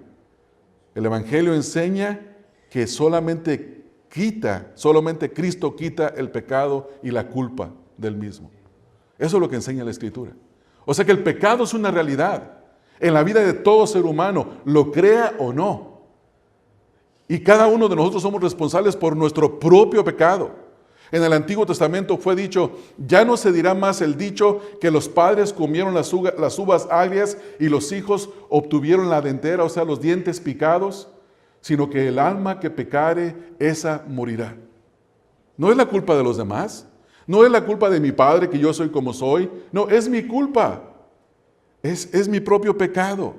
Speaker 1: El Evangelio enseña que solamente Cristo quita el pecado y la culpa del mismo. Eso es lo que enseña la Escritura. O sea que el pecado es una realidad en la vida de todo ser humano, lo crea o no. Y cada uno de nosotros somos responsables por nuestro propio pecado. En el Antiguo Testamento fue dicho, ya no se dirá más el dicho que los padres comieron las uvas agrias y los hijos obtuvieron la dentera, o sea, los dientes picados, sino que el alma que pecare, esa morirá. No es la culpa de los demás, no es la culpa de mi padre que yo soy como soy, no, es mi culpa, es mi propio pecado,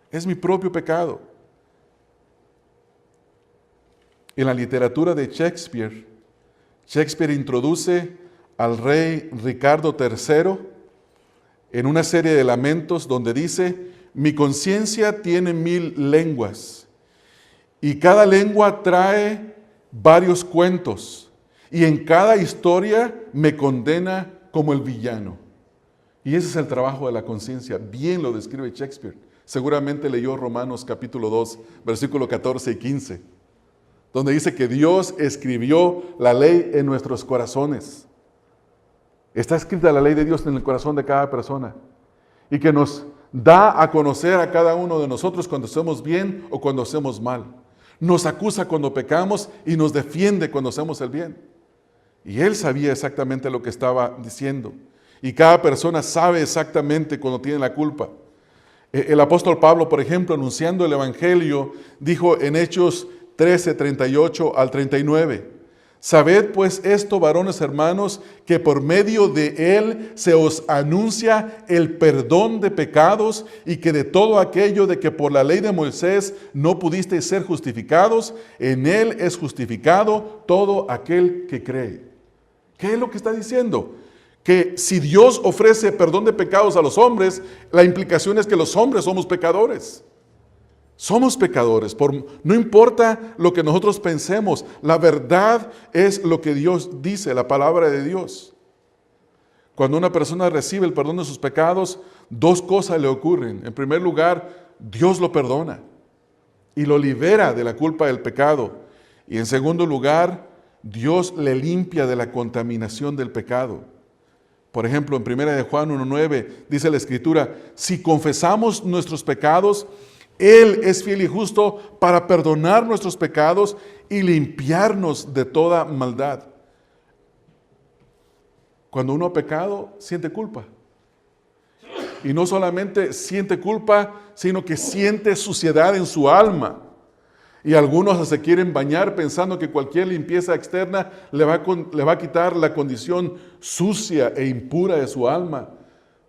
Speaker 1: es mi propio pecado. En la literatura de Shakespeare introduce al rey Ricardo III en una serie de lamentos donde dice, mi conciencia tiene 1000 lenguas y cada lengua trae varios cuentos y en cada historia me condena como el villano. Y ese es el trabajo de la conciencia. Bien lo describe Shakespeare. Seguramente leyó Romanos capítulo 2, versículo 14 y 15, donde dice que Dios escribió la ley en nuestros corazones. Está escrita la ley de Dios en el corazón de cada persona y que nos da a conocer a cada uno de nosotros cuando hacemos bien o cuando hacemos mal. Nos acusa cuando pecamos y nos defiende cuando hacemos el bien. Y Él sabía exactamente lo que estaba diciendo. Y cada persona sabe exactamente cuando tiene la culpa. El apóstol Pablo, por ejemplo, anunciando el Evangelio, dijo en Hechos 13, 38 al 39, sabed pues esto, varones hermanos, que por medio de Él se os anuncia el perdón de pecados y que de todo aquello de que por la ley de Moisés no pudisteis ser justificados, en Él es justificado todo aquel que cree. ¿Qué es lo que está diciendo? Que si Dios ofrece perdón de pecados a los hombres, la implicación es que los hombres somos pecadores. Somos pecadores, no importa lo que nosotros pensemos, la verdad es lo que Dios dice, la palabra de Dios. Cuando una persona recibe el perdón de sus pecados, dos cosas le ocurren. En primer lugar, Dios lo perdona y lo libera de la culpa del pecado. Y en segundo lugar, Dios le limpia de la contaminación del pecado. Por ejemplo, en 1 de Juan 1:9 dice la Escritura, si confesamos nuestros pecados, Él es fiel y justo para perdonar nuestros pecados y limpiarnos de toda maldad. Cuando uno ha pecado, siente culpa. Y no solamente siente culpa, sino que siente suciedad en su alma. Y algunos se quieren bañar pensando que cualquier limpieza externa le va a quitar la condición sucia e impura de su alma.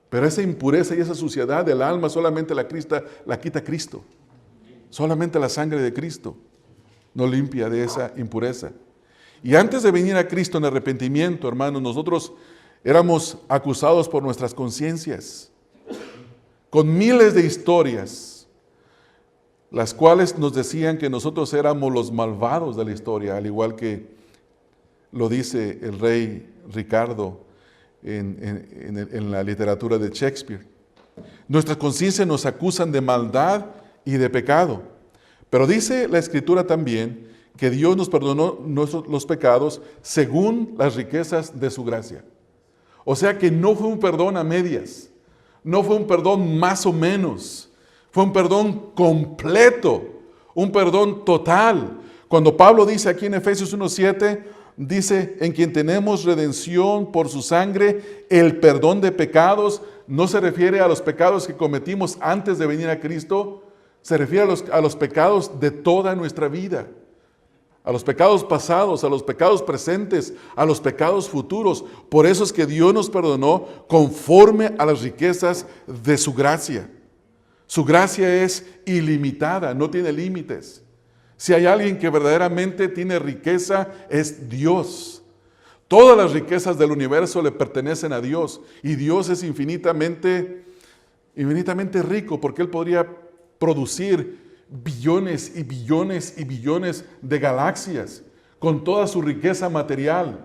Speaker 1: Pero esa impureza y esa suciedad del alma solamente la quita Cristo. Solamente la sangre de Cristo nos limpia de esa impureza. Y antes de venir a Cristo en arrepentimiento, hermanos, nosotros éramos acusados por nuestras conciencias, con miles de historias, las cuales nos decían que nosotros éramos los malvados de la historia, al igual que lo dice el rey Ricardo en la literatura de Shakespeare. Nuestras conciencias nos acusan de maldad y de pecado. Pero dice la Escritura también que Dios nos perdonó los pecados según las riquezas de su gracia. O sea que no fue un perdón a medias, no fue un perdón más o menos, fue un perdón completo, un perdón total. Cuando Pablo dice aquí en Efesios 1:7, dice, en quien tenemos redención por su sangre, el perdón de pecados, no se refiere a los pecados que cometimos antes de venir a Cristo, se refiere a los pecados de toda nuestra vida, a los pecados pasados, a los pecados presentes, a los pecados futuros. Por eso es que Dios nos perdonó conforme a las riquezas de su gracia. Su gracia es ilimitada, no tiene límites. Si hay alguien que verdaderamente tiene riqueza, es Dios. Todas las riquezas del universo le pertenecen a Dios. Y Dios es infinitamente rico, porque Él podría producir billones y billones y billones de galaxias con toda su riqueza material.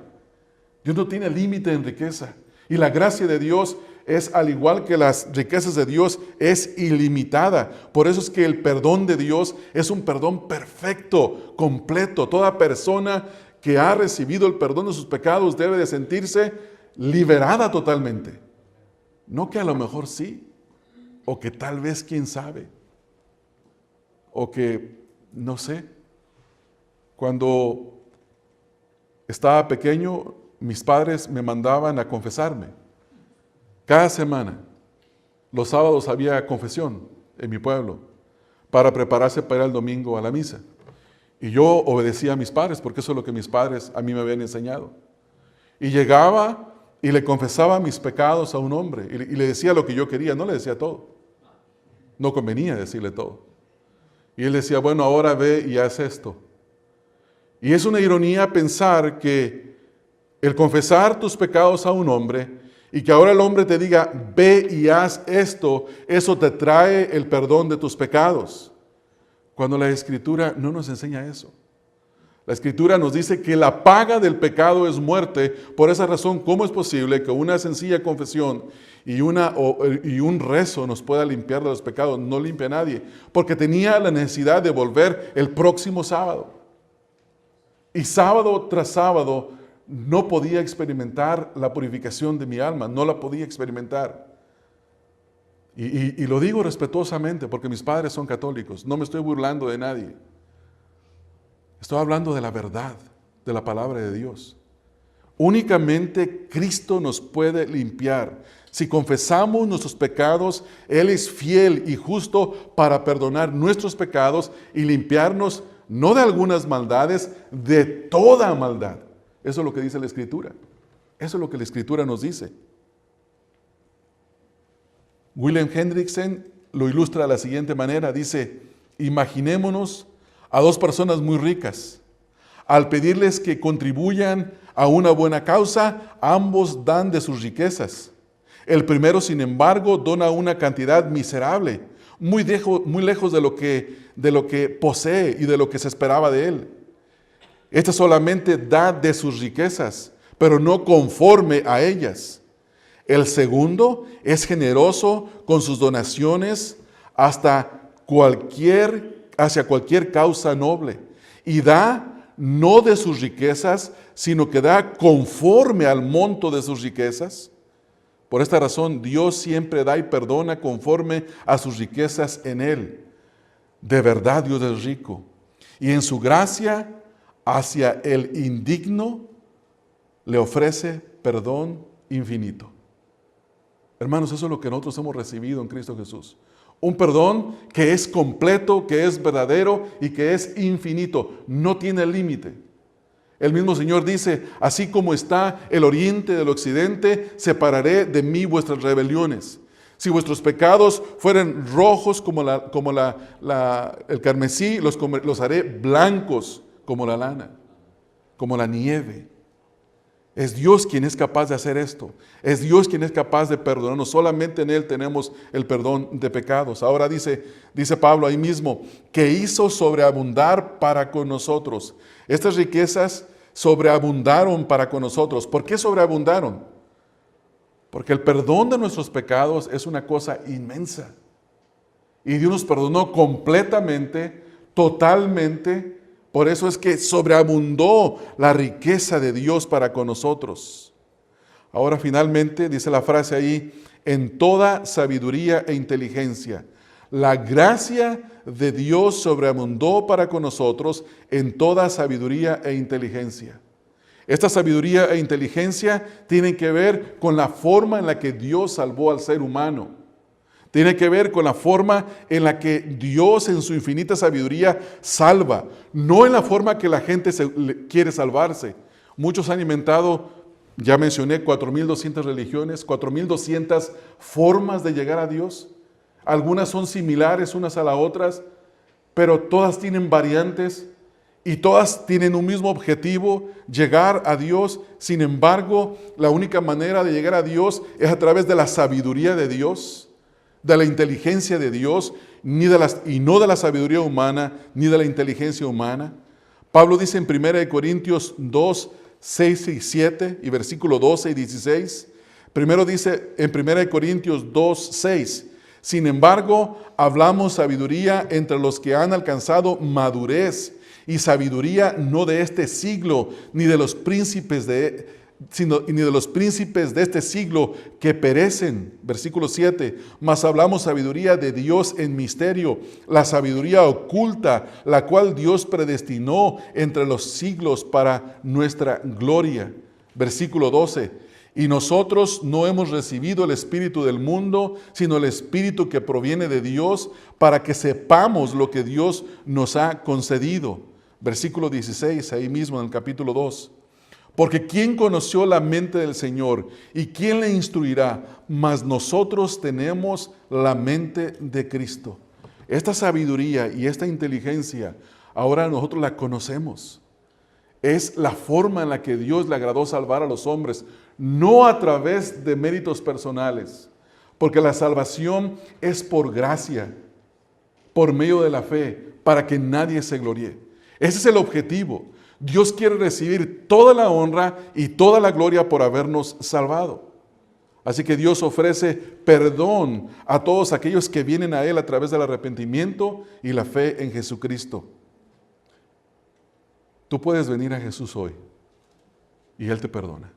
Speaker 1: Dios no tiene límite en riqueza. Y la gracia de Dios es, al igual que las riquezas de Dios, es ilimitada. Por eso es que el perdón de Dios es un perdón perfecto, completo. Toda persona que ha recibido el perdón de sus pecados debe de sentirse liberada totalmente. No que a lo mejor sí, o que tal vez quién sabe, o que no sé. Cuando estaba pequeño, mis padres me mandaban a confesarme. Cada semana, los sábados había confesión en mi pueblo para prepararse para ir el domingo a la misa. Y yo obedecía a mis padres porque eso es lo que mis padres a mí me habían enseñado. Y llegaba y le confesaba mis pecados a un hombre y le decía lo que yo quería, no le decía todo. No convenía decirle todo. Y él decía, bueno, ahora ve y haz esto. Y es una ironía pensar que el confesar tus pecados a un hombre y que ahora el hombre te diga, ve y haz esto, eso te trae el perdón de tus pecados. Cuando la Escritura no nos enseña eso. La Escritura nos dice que la paga del pecado es muerte. Por esa razón, ¿cómo es posible que una sencilla confesión y un rezo nos pueda limpiar de los pecados? No limpia a nadie, porque tenía la necesidad de volver el próximo sábado. Y sábado tras sábado no podía experimentar la purificación de mi alma, no la podía experimentar. Y lo digo respetuosamente porque mis padres son católicos, no me estoy burlando de nadie. Estoy hablando de la verdad, de la palabra de Dios. Únicamente Cristo nos puede limpiar. Si confesamos nuestros pecados, Él es fiel y justo para perdonar nuestros pecados y limpiarnos no de algunas maldades, de toda maldad. Eso es lo que dice la Escritura. Eso es lo que la Escritura nos dice. William Hendrickson lo ilustra de la siguiente manera. Dice, imaginémonos a dos personas muy ricas. Al pedirles que contribuyan a una buena causa, ambos dan de sus riquezas. El primero, sin embargo, dona una cantidad miserable, muy lejos de lo que posee y de lo que se esperaba de él. Este solamente da de sus riquezas, pero no conforme a ellas. El segundo es generoso con sus donaciones hacia cualquier causa noble, y da no de sus riquezas, sino que da conforme al monto de sus riquezas. Por esta razón, Dios siempre da y perdona conforme a sus riquezas en Él. De verdad, Dios es rico, y en su gracia hacia el indigno le ofrece perdón infinito. Hermanos, eso es lo que nosotros hemos recibido en Cristo Jesús. Un perdón que es completo, que es verdadero y que es infinito. No tiene límite. El mismo Señor dice, así como está el oriente del occidente, separaré de mí vuestras rebeliones. Si vuestros pecados fueran rojos como el carmesí, los haré blancos como la lana, como la nieve. Es Dios quien es capaz de hacer esto. Es Dios quien es capaz de perdonarnos. Solamente en Él tenemos el perdón de pecados. Ahora dice Pablo ahí mismo, que hizo sobreabundar para con nosotros. Estas riquezas sobreabundaron para con nosotros. ¿Por qué sobreabundaron? Porque el perdón de nuestros pecados es una cosa inmensa. Y Dios nos perdonó completamente, totalmente. Por eso es que sobreabundó la riqueza de Dios para con nosotros. Ahora finalmente dice la frase ahí, en toda sabiduría e inteligencia. La gracia de Dios sobreabundó para con nosotros en toda sabiduría e inteligencia. Esta sabiduría e inteligencia tienen que ver con la forma en la que Dios salvó al ser humano. Tiene que ver con la forma en la que Dios en su infinita sabiduría salva, no en la forma que la gente quiere salvarse. Muchos han inventado, ya mencioné, 4.200 religiones, 4.200 formas de llegar a Dios. Algunas son similares unas a las otras, pero todas tienen variantes y todas tienen un mismo objetivo, llegar a Dios. Sin embargo, la única manera de llegar a Dios es a través de la sabiduría de Dios, de la inteligencia de Dios, y no de la sabiduría humana, ni de la inteligencia humana. Pablo dice en 1 Corintios 2, 6 y 7, y versículo 12 y 16. Primero dice en 1 Corintios 2, 6, sin embargo, hablamos sabiduría entre los que han alcanzado madurez, y sabiduría no de este siglo, ni de los príncipes ni de los príncipes de este siglo que perecen. Versículo 7, mas hablamos sabiduría de Dios en misterio, la sabiduría oculta, la cual Dios predestinó entre los siglos para nuestra gloria. Versículo 12, y nosotros no hemos recibido el espíritu del mundo, sino el espíritu que proviene de Dios, para que sepamos lo que Dios nos ha concedido. Versículo 16, ahí mismo en el capítulo 2. Porque ¿quién conoció la mente del Señor? ¿Y quién le instruirá? Mas nosotros tenemos la mente de Cristo. Esta sabiduría y esta inteligencia, ahora nosotros la conocemos. Es la forma en la que Dios le agradó salvar a los hombres, no a través de méritos personales, porque la salvación es por gracia, por medio de la fe, para que nadie se gloríe. Ese es el objetivo. Dios quiere recibir toda la honra y toda la gloria por habernos salvado. Así que Dios ofrece perdón a todos aquellos que vienen a Él a través del arrepentimiento y la fe en Jesucristo. Tú puedes venir a Jesús hoy y Él te perdona.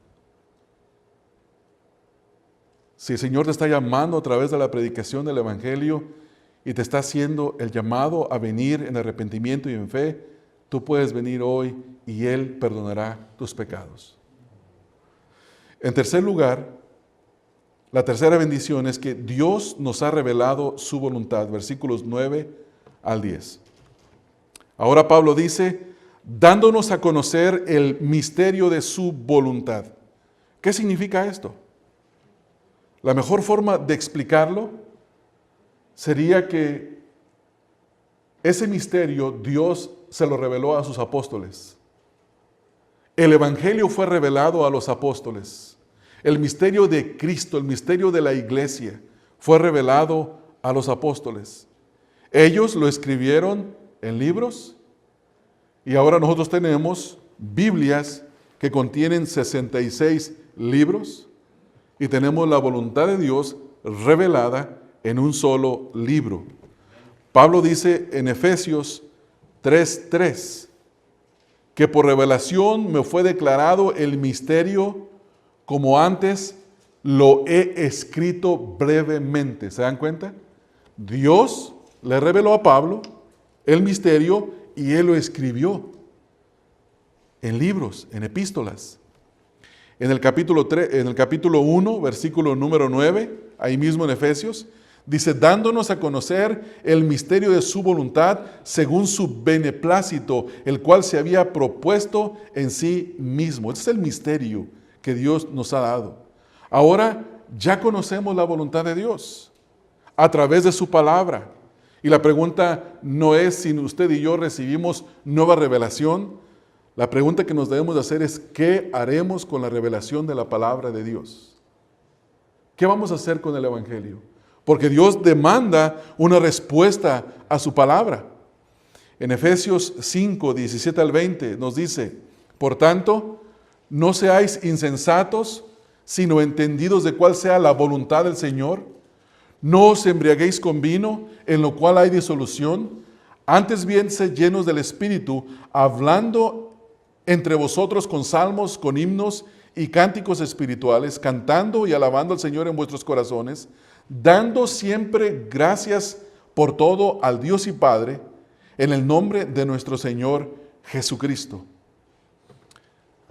Speaker 1: Si el Señor te está llamando a través de la predicación del Evangelio y te está haciendo el llamado a venir en arrepentimiento y en fe, tú puedes venir hoy y Él perdonará tus pecados. En tercer lugar, la tercera bendición es que Dios nos ha revelado su voluntad, versículos 9 al 10. Ahora Pablo dice, dándonos a conocer el misterio de su voluntad. ¿Qué significa esto? La mejor forma de explicarlo sería que ese misterio Dios se lo reveló a sus apóstoles. El Evangelio fue revelado a los apóstoles. El misterio de Cristo, el misterio de la iglesia, fue revelado a los apóstoles. Ellos lo escribieron en libros y ahora nosotros tenemos Biblias que contienen 66 libros y tenemos la voluntad de Dios revelada en un solo libro. Pablo dice en Efesios 3:3 que por revelación me fue declarado el misterio como antes lo he escrito brevemente. ¿Se dan cuenta? Dios le reveló a Pablo el misterio y él lo escribió en libros, en epístolas. En el capítulo 1, versículo número 9, ahí mismo en Efesios, dice, dándonos a conocer el misterio de su voluntad según su beneplácito, el cual se había propuesto en sí mismo. Ese es el misterio que Dios nos ha dado. Ahora ya conocemos la voluntad de Dios a través de su palabra. Y la pregunta no es si usted y yo recibimos nueva revelación. La pregunta que nos debemos de hacer es ¿qué haremos con la revelación de la palabra de Dios? ¿Qué vamos a hacer con el Evangelio? Porque Dios demanda una respuesta a su palabra. En Efesios 5, 17 al 20 nos dice, por tanto, no seáis insensatos, sino entendidos de cuál sea la voluntad del Señor. No os embriaguéis con vino, en lo cual hay disolución. Antes bien, sed llenos del Espíritu, hablando entre vosotros con salmos, con himnos y cánticos espirituales, cantando y alabando al Señor en vuestros corazones, dando siempre gracias por todo al Dios y Padre, en el nombre de nuestro Señor Jesucristo.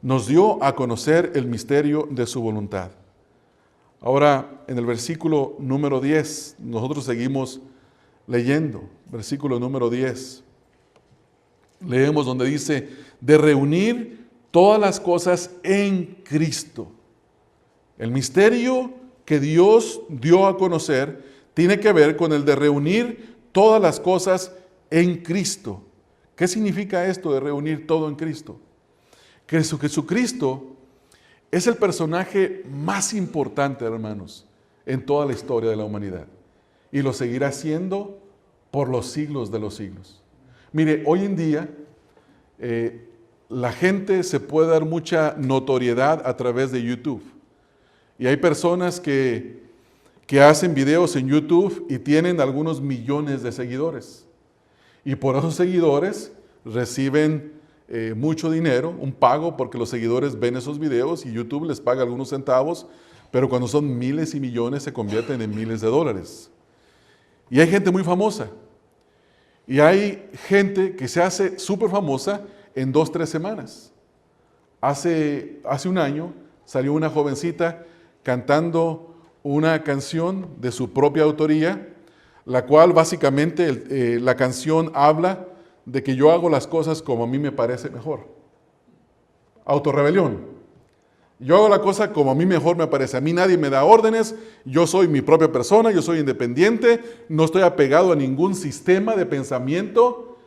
Speaker 1: Nos dio a conocer el misterio de su voluntad. Ahora, en el versículo número 10, nosotros seguimos leyendo, versículo número 10. Leemos donde dice, de reunir todas las cosas en Cristo. El misterio que Dios dio a conocer tiene que ver con el de reunir todas las cosas en Cristo. ¿Qué significa esto de reunir todo en Cristo? Que Jesucristo es el personaje más importante, hermanos, en toda la historia de la humanidad. Y lo seguirá siendo por los siglos de los siglos. Mire, hoy en día la gente se puede dar mucha notoriedad a través de YouTube. Y hay personas que hacen videos en YouTube y tienen algunos millones de seguidores. Y por esos seguidores reciben mucho dinero, un pago, porque los seguidores ven esos videos y YouTube les paga algunos centavos, pero cuando son miles y millones se convierten en miles de dólares. Y hay gente muy famosa. Y hay gente que se hace súper famosa en 2-3 semanas. Hace un año salió una jovencita cantando una canción de su propia autoría, la cual básicamente la canción habla de que yo hago las cosas como a mí me parece mejor. Autorrebelión. Yo hago la cosa como a mí mejor me parece. A mí nadie me da órdenes, yo soy mi propia persona, yo soy independiente, no estoy apegado a ningún sistema de pensamiento.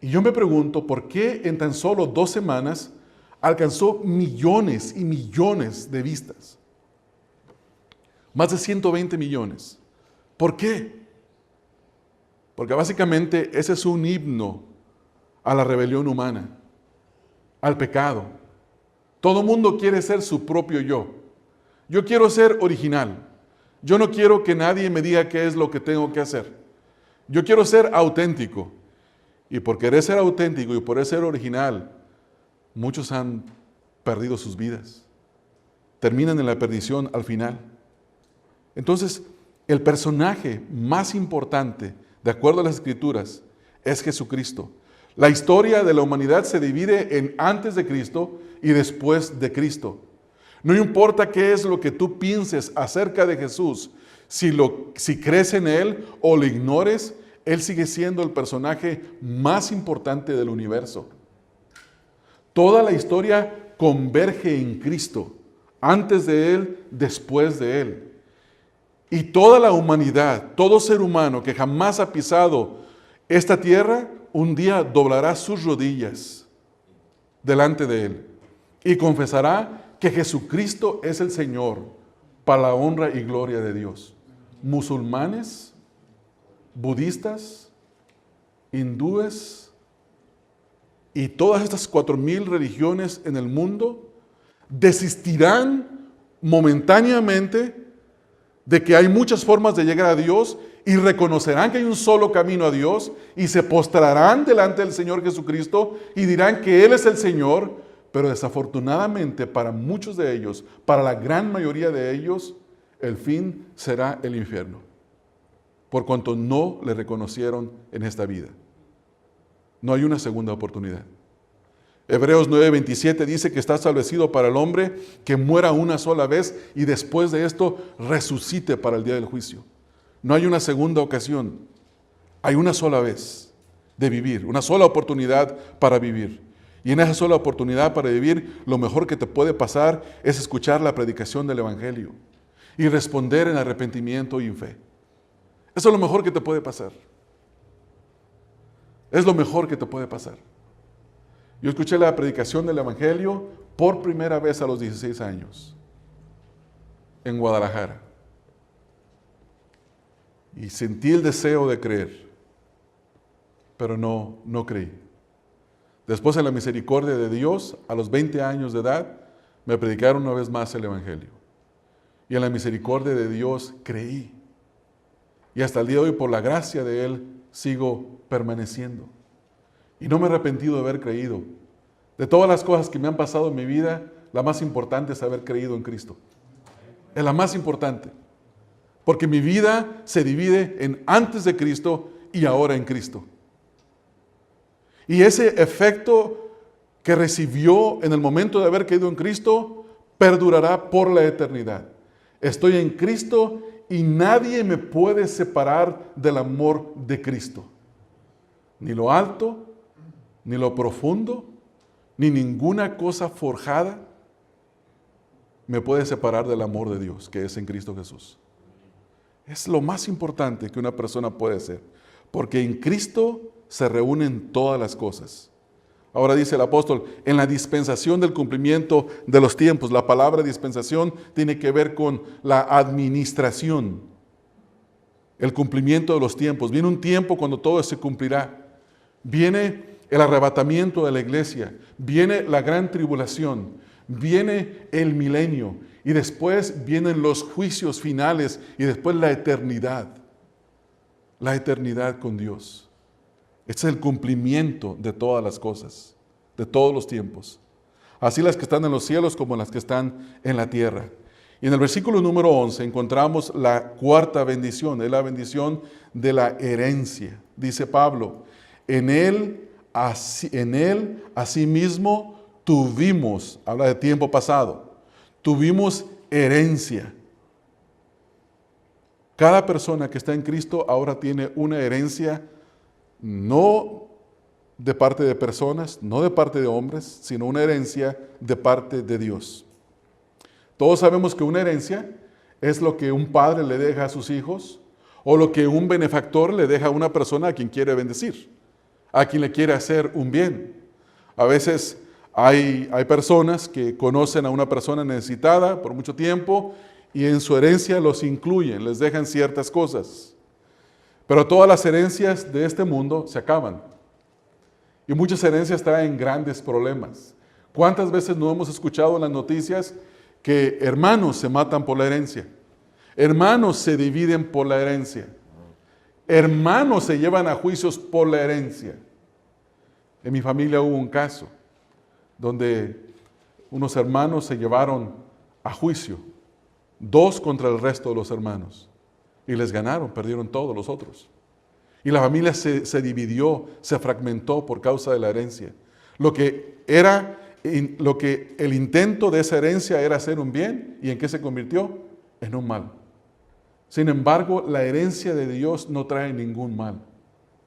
Speaker 1: Y yo me pregunto, ¿por qué en tan solo 2 semanas alcanzó millones y millones de vistas? Más de 120 millones. ¿Por qué? Porque básicamente ese es un himno a la rebelión humana. al pecado. Todo mundo quiere ser su propio yo. Yo quiero ser original. Yo no quiero que nadie me diga qué es lo que tengo que hacer. Yo quiero ser auténtico. Y por querer ser auténtico y por ser original, muchos han perdido sus vidas. Terminan en la perdición al final. Entonces, el personaje más importante, de acuerdo a las Escrituras, es Jesucristo. La historia de la humanidad se divide en antes de Cristo y después de Cristo. No importa qué es lo que tú pienses acerca de Jesús, si crees en Él o lo ignores, Él sigue siendo el personaje más importante del universo. Toda la historia converge en Cristo, antes de Él, después de Él. Y toda la humanidad, todo ser humano que jamás ha pisado esta tierra, un día doblará sus rodillas delante de Él y confesará que Jesucristo es el Señor para la honra y gloria de Dios. Musulmanes, budistas, hindúes y todas estas 4,000 religiones en el mundo desistirán momentáneamente de que hay muchas formas de llegar a Dios y reconocerán que hay un solo camino a Dios y se postrarán delante del Señor Jesucristo y dirán que Él es el Señor, pero desafortunadamente para muchos de ellos, para la gran mayoría de ellos, el fin será el infierno, por cuanto no le reconocieron en esta vida. No hay una segunda oportunidad. Hebreos 9:27 dice que está establecido para el hombre que muera una sola vez y después de esto resucite para el día del juicio. No hay una segunda ocasión, hay una sola vez de vivir, una sola oportunidad para vivir. Y en esa sola oportunidad para vivir, lo mejor que te puede pasar es escuchar la predicación del Evangelio y responder en arrepentimiento y en fe. Eso es lo mejor que te puede pasar. Es lo mejor que te puede pasar. Yo escuché la predicación del Evangelio por primera vez a los 16 años en Guadalajara. Y sentí el deseo de creer, pero no creí. Después, en la misericordia de Dios, a los 20 años de edad, me predicaron una vez más el Evangelio. Y en la misericordia de Dios creí. Y hasta el día de hoy, por la gracia de Él, sigo permaneciendo. Y no me he arrepentido de haber creído. De todas las cosas que me han pasado en mi vida, la más importante es haber creído en Cristo. Es la más importante. Porque mi vida se divide en antes de Cristo y ahora en Cristo. Y ese efecto que recibió en el momento de haber creído en Cristo, perdurará por la eternidad. Estoy en Cristo y nadie me puede separar del amor de Cristo. Ni lo alto, ni lo profundo, ni ninguna cosa forjada me puede separar del amor de Dios, que es en Cristo Jesús. Es lo más importante que una persona puede hacer, porque en Cristo se reúnen todas las cosas. Ahora dice el apóstol, en la dispensación del cumplimiento de los tiempos. La palabra dispensación tiene que ver con la administración, el cumplimiento de los tiempos. Viene un tiempo cuando todo se cumplirá. Viene el arrebatamiento de la iglesia, viene la gran tribulación, viene el milenio y después vienen los juicios finales y después la eternidad con Dios. Este es el cumplimiento de todas las cosas, de todos los tiempos. Así las que están en los cielos como las que están en la tierra. Y en el versículo número 11 encontramos la cuarta bendición, es la bendición de la herencia. Dice Pablo, en él asimismo tuvimos, habla de tiempo pasado, tuvimos herencia. Cada persona que está en Cristo ahora tiene una herencia, no de parte de personas, no de parte de hombres, sino una herencia de parte de Dios. Todos sabemos que una herencia es lo que un padre le deja a sus hijos o lo que un benefactor le deja a una persona a quien quiere bendecir, a quien le quiere hacer un bien. A veces hay personas que conocen a una persona necesitada por mucho tiempo y en su herencia los incluyen, les dejan ciertas cosas. Pero todas las herencias de este mundo se acaban. Y muchas herencias traen grandes problemas. ¿Cuántas veces no hemos escuchado en las noticias que hermanos se matan por la herencia? Hermanos se dividen por la herencia. Hermanos se llevan a juicios por la herencia. En mi familia hubo un caso donde unos hermanos se llevaron a juicio, 2 contra el resto de los hermanos, y les ganaron, perdieron todos los otros. Y la familia se dividió, se fragmentó por causa de la herencia. Lo que el intento de esa herencia era hacer un bien, ¿y en qué se convirtió? En un mal. Sin embargo, la herencia de Dios no trae ningún mal,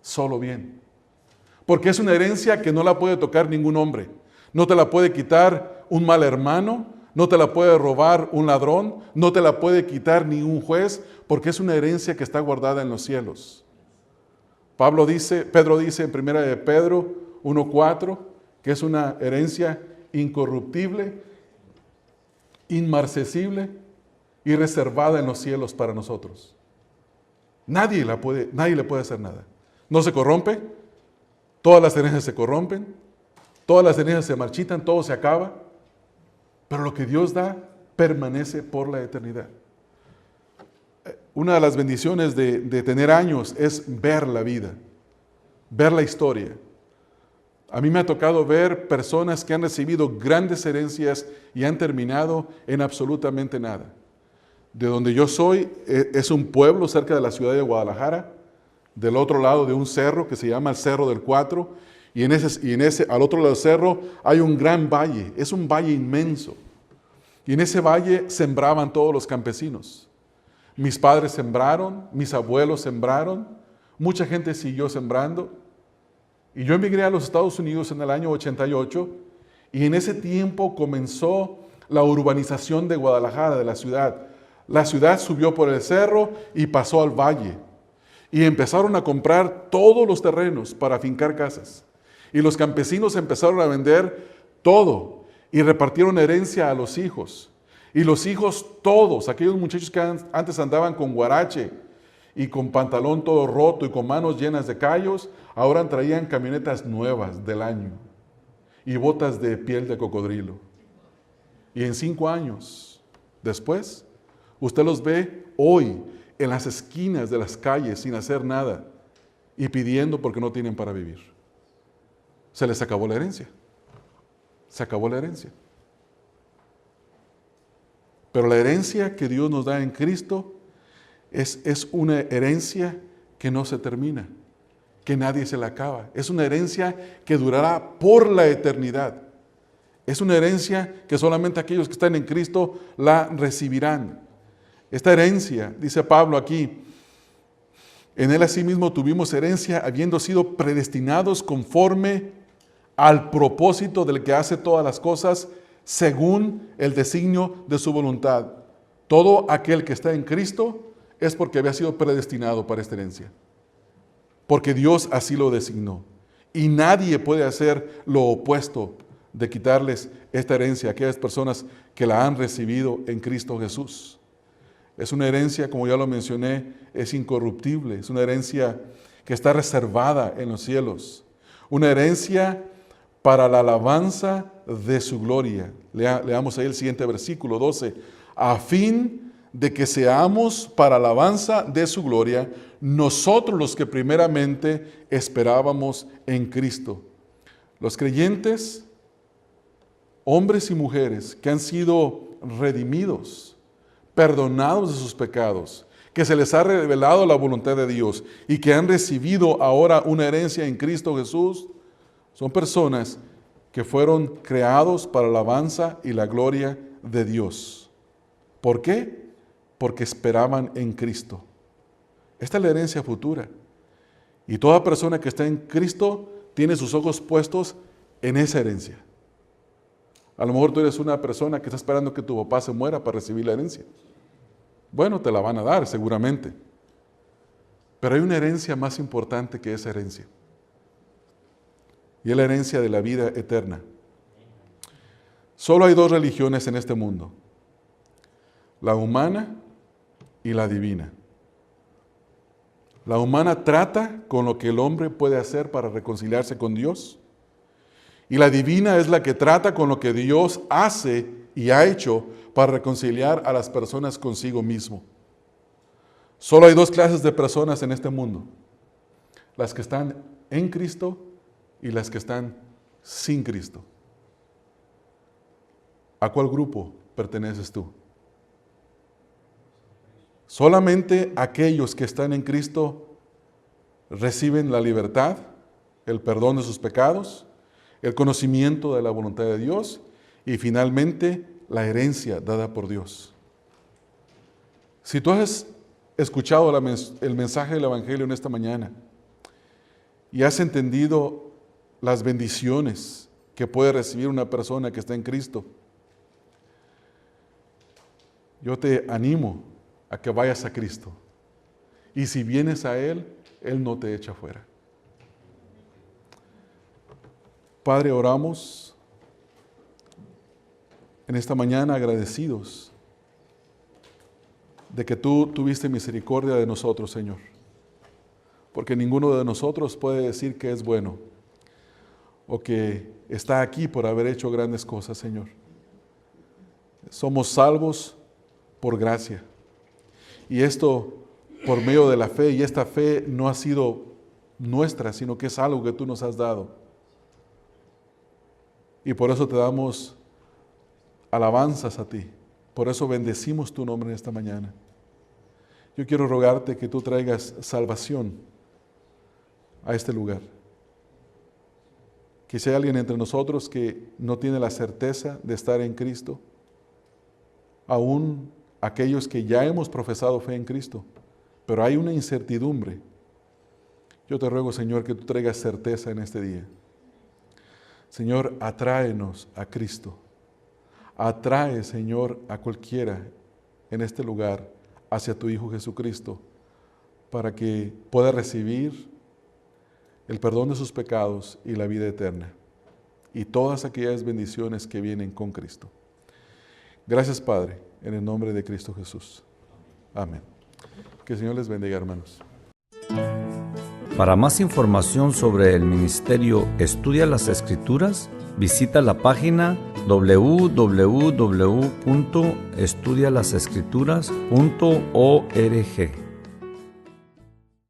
Speaker 1: solo bien. Porque es una herencia que no la puede tocar ningún hombre. No te la puede quitar un mal hermano, no te la puede robar un ladrón, no te la puede quitar ni un juez, porque es una herencia que está guardada en los cielos. Pedro dice en 1 de Pedro 1:4 que es una herencia incorruptible, inmarcesible y reservada en los cielos para nosotros. Nadie le puede hacer nada. No se corrompe, todas las herencias se corrompen, todas las herencias se marchitan, todo se acaba, pero lo que Dios da permanece por la eternidad. Una de las bendiciones de tener años es ver la vida, ver la historia. A mí me ha tocado ver personas que han recibido grandes herencias y han terminado en absolutamente nada. De donde yo soy es un pueblo cerca de la ciudad de Guadalajara, del otro lado de un cerro que se llama el Cerro del Cuatro, y al otro lado del cerro hay un gran valle, es un valle inmenso. Y en ese valle sembraban todos los campesinos. Mis padres sembraron, mis abuelos sembraron, mucha gente siguió sembrando. Y yo emigré a los Estados Unidos en el año 88 y en ese tiempo comenzó la urbanización de Guadalajara, de la ciudad. La ciudad subió por el cerro y pasó al valle. Y empezaron a comprar todos los terrenos para afincar casas. Y los campesinos empezaron a vender todo y repartieron herencia a los hijos. Y los hijos todos, aquellos muchachos que antes andaban con guarache y con pantalón todo roto y con manos llenas de callos, ahora traían camionetas nuevas del año y botas de piel de cocodrilo. Y en 5 años después, usted los ve hoy en las esquinas de las calles sin hacer nada y pidiendo porque no tienen para vivir. Se les acabó la herencia. Se acabó la herencia. Pero la herencia que Dios nos da en Cristo es una herencia que no se termina, que nadie se la acaba. Es una herencia que durará por la eternidad. Es una herencia que solamente aquellos que están en Cristo la recibirán. Esta herencia, dice Pablo aquí, en él asimismo tuvimos herencia habiendo sido predestinados conforme al propósito del que hace todas las cosas según el designio de su voluntad. Todo aquel que está en Cristo es porque había sido predestinado para esta herencia. Porque Dios así lo designó. Y nadie puede hacer lo opuesto de quitarles esta herencia a aquellas personas que la han recibido en Cristo Jesús. Es una herencia, como ya lo mencioné, es incorruptible. Es una herencia que está reservada en los cielos. Una herencia para la alabanza de su gloria. Leamos ahí el siguiente versículo 12. A fin de que seamos para alabanza de su gloria, nosotros los que primeramente esperábamos en Cristo. Los creyentes, hombres y mujeres que han sido redimidos, perdonados de sus pecados, que se les ha revelado la voluntad de Dios y que han recibido ahora una herencia en Cristo Jesús, son personas que fueron creados para la alabanza y la gloria de Dios. ¿Por qué? Porque esperaban en Cristo. Esta es la herencia futura. Y toda persona que está en Cristo tiene sus ojos puestos en esa herencia. A lo mejor tú eres una persona que está esperando que tu papá se muera para recibir la herencia. Bueno, te la van a dar seguramente. Pero hay una herencia más importante que esa herencia. Y es la herencia de la vida eterna. Solo hay 2 religiones en este mundo. La humana y la divina. La humana trata con lo que el hombre puede hacer para reconciliarse con Dios. Y la divina es la que trata con lo que Dios hace y ha hecho para reconciliar a las personas consigo mismo. Solo hay dos clases de personas en este mundo: las que están en Cristo y las que están sin Cristo. ¿A cuál grupo perteneces tú? Solamente aquellos que están en Cristo reciben la libertad, el perdón de sus pecados, el conocimiento de la voluntad de Dios y finalmente la herencia dada por Dios. Si tú has escuchado el mensaje del Evangelio en esta mañana y has entendido las bendiciones que puede recibir una persona que está en Cristo, yo te animo a que vayas a Cristo. Y si vienes a Él, Él no te echa fuera. Padre, oramos en esta mañana agradecidos de que tú tuviste misericordia de nosotros, Señor. Porque ninguno de nosotros puede decir que es bueno o que está aquí por haber hecho grandes cosas, Señor. Somos salvos por gracia. Y esto por medio de la fe, y esta fe no ha sido nuestra, sino que es algo que tú nos has dado. Y por eso te damos alabanzas a ti. Por eso bendecimos tu nombre en esta mañana. Yo quiero rogarte que tú traigas salvación a este lugar. Que si hay alguien entre nosotros que no tiene la certeza de estar en Cristo, aún aquellos que ya hemos profesado fe en Cristo, pero hay una incertidumbre, yo te ruego, Señor, que tú traigas certeza en este día. Señor, atráenos a Cristo. Atrae, Señor, a cualquiera en este lugar hacia tu Hijo Jesucristo, para que pueda recibir el perdón de sus pecados y la vida eterna, y todas aquellas bendiciones que vienen con Cristo. Gracias, Padre, en el nombre de Cristo Jesús. Amén. Que el Señor les bendiga, hermanos.
Speaker 2: Para más información sobre el ministerio Estudia las Escrituras, visita la página www.estudialasescrituras.org.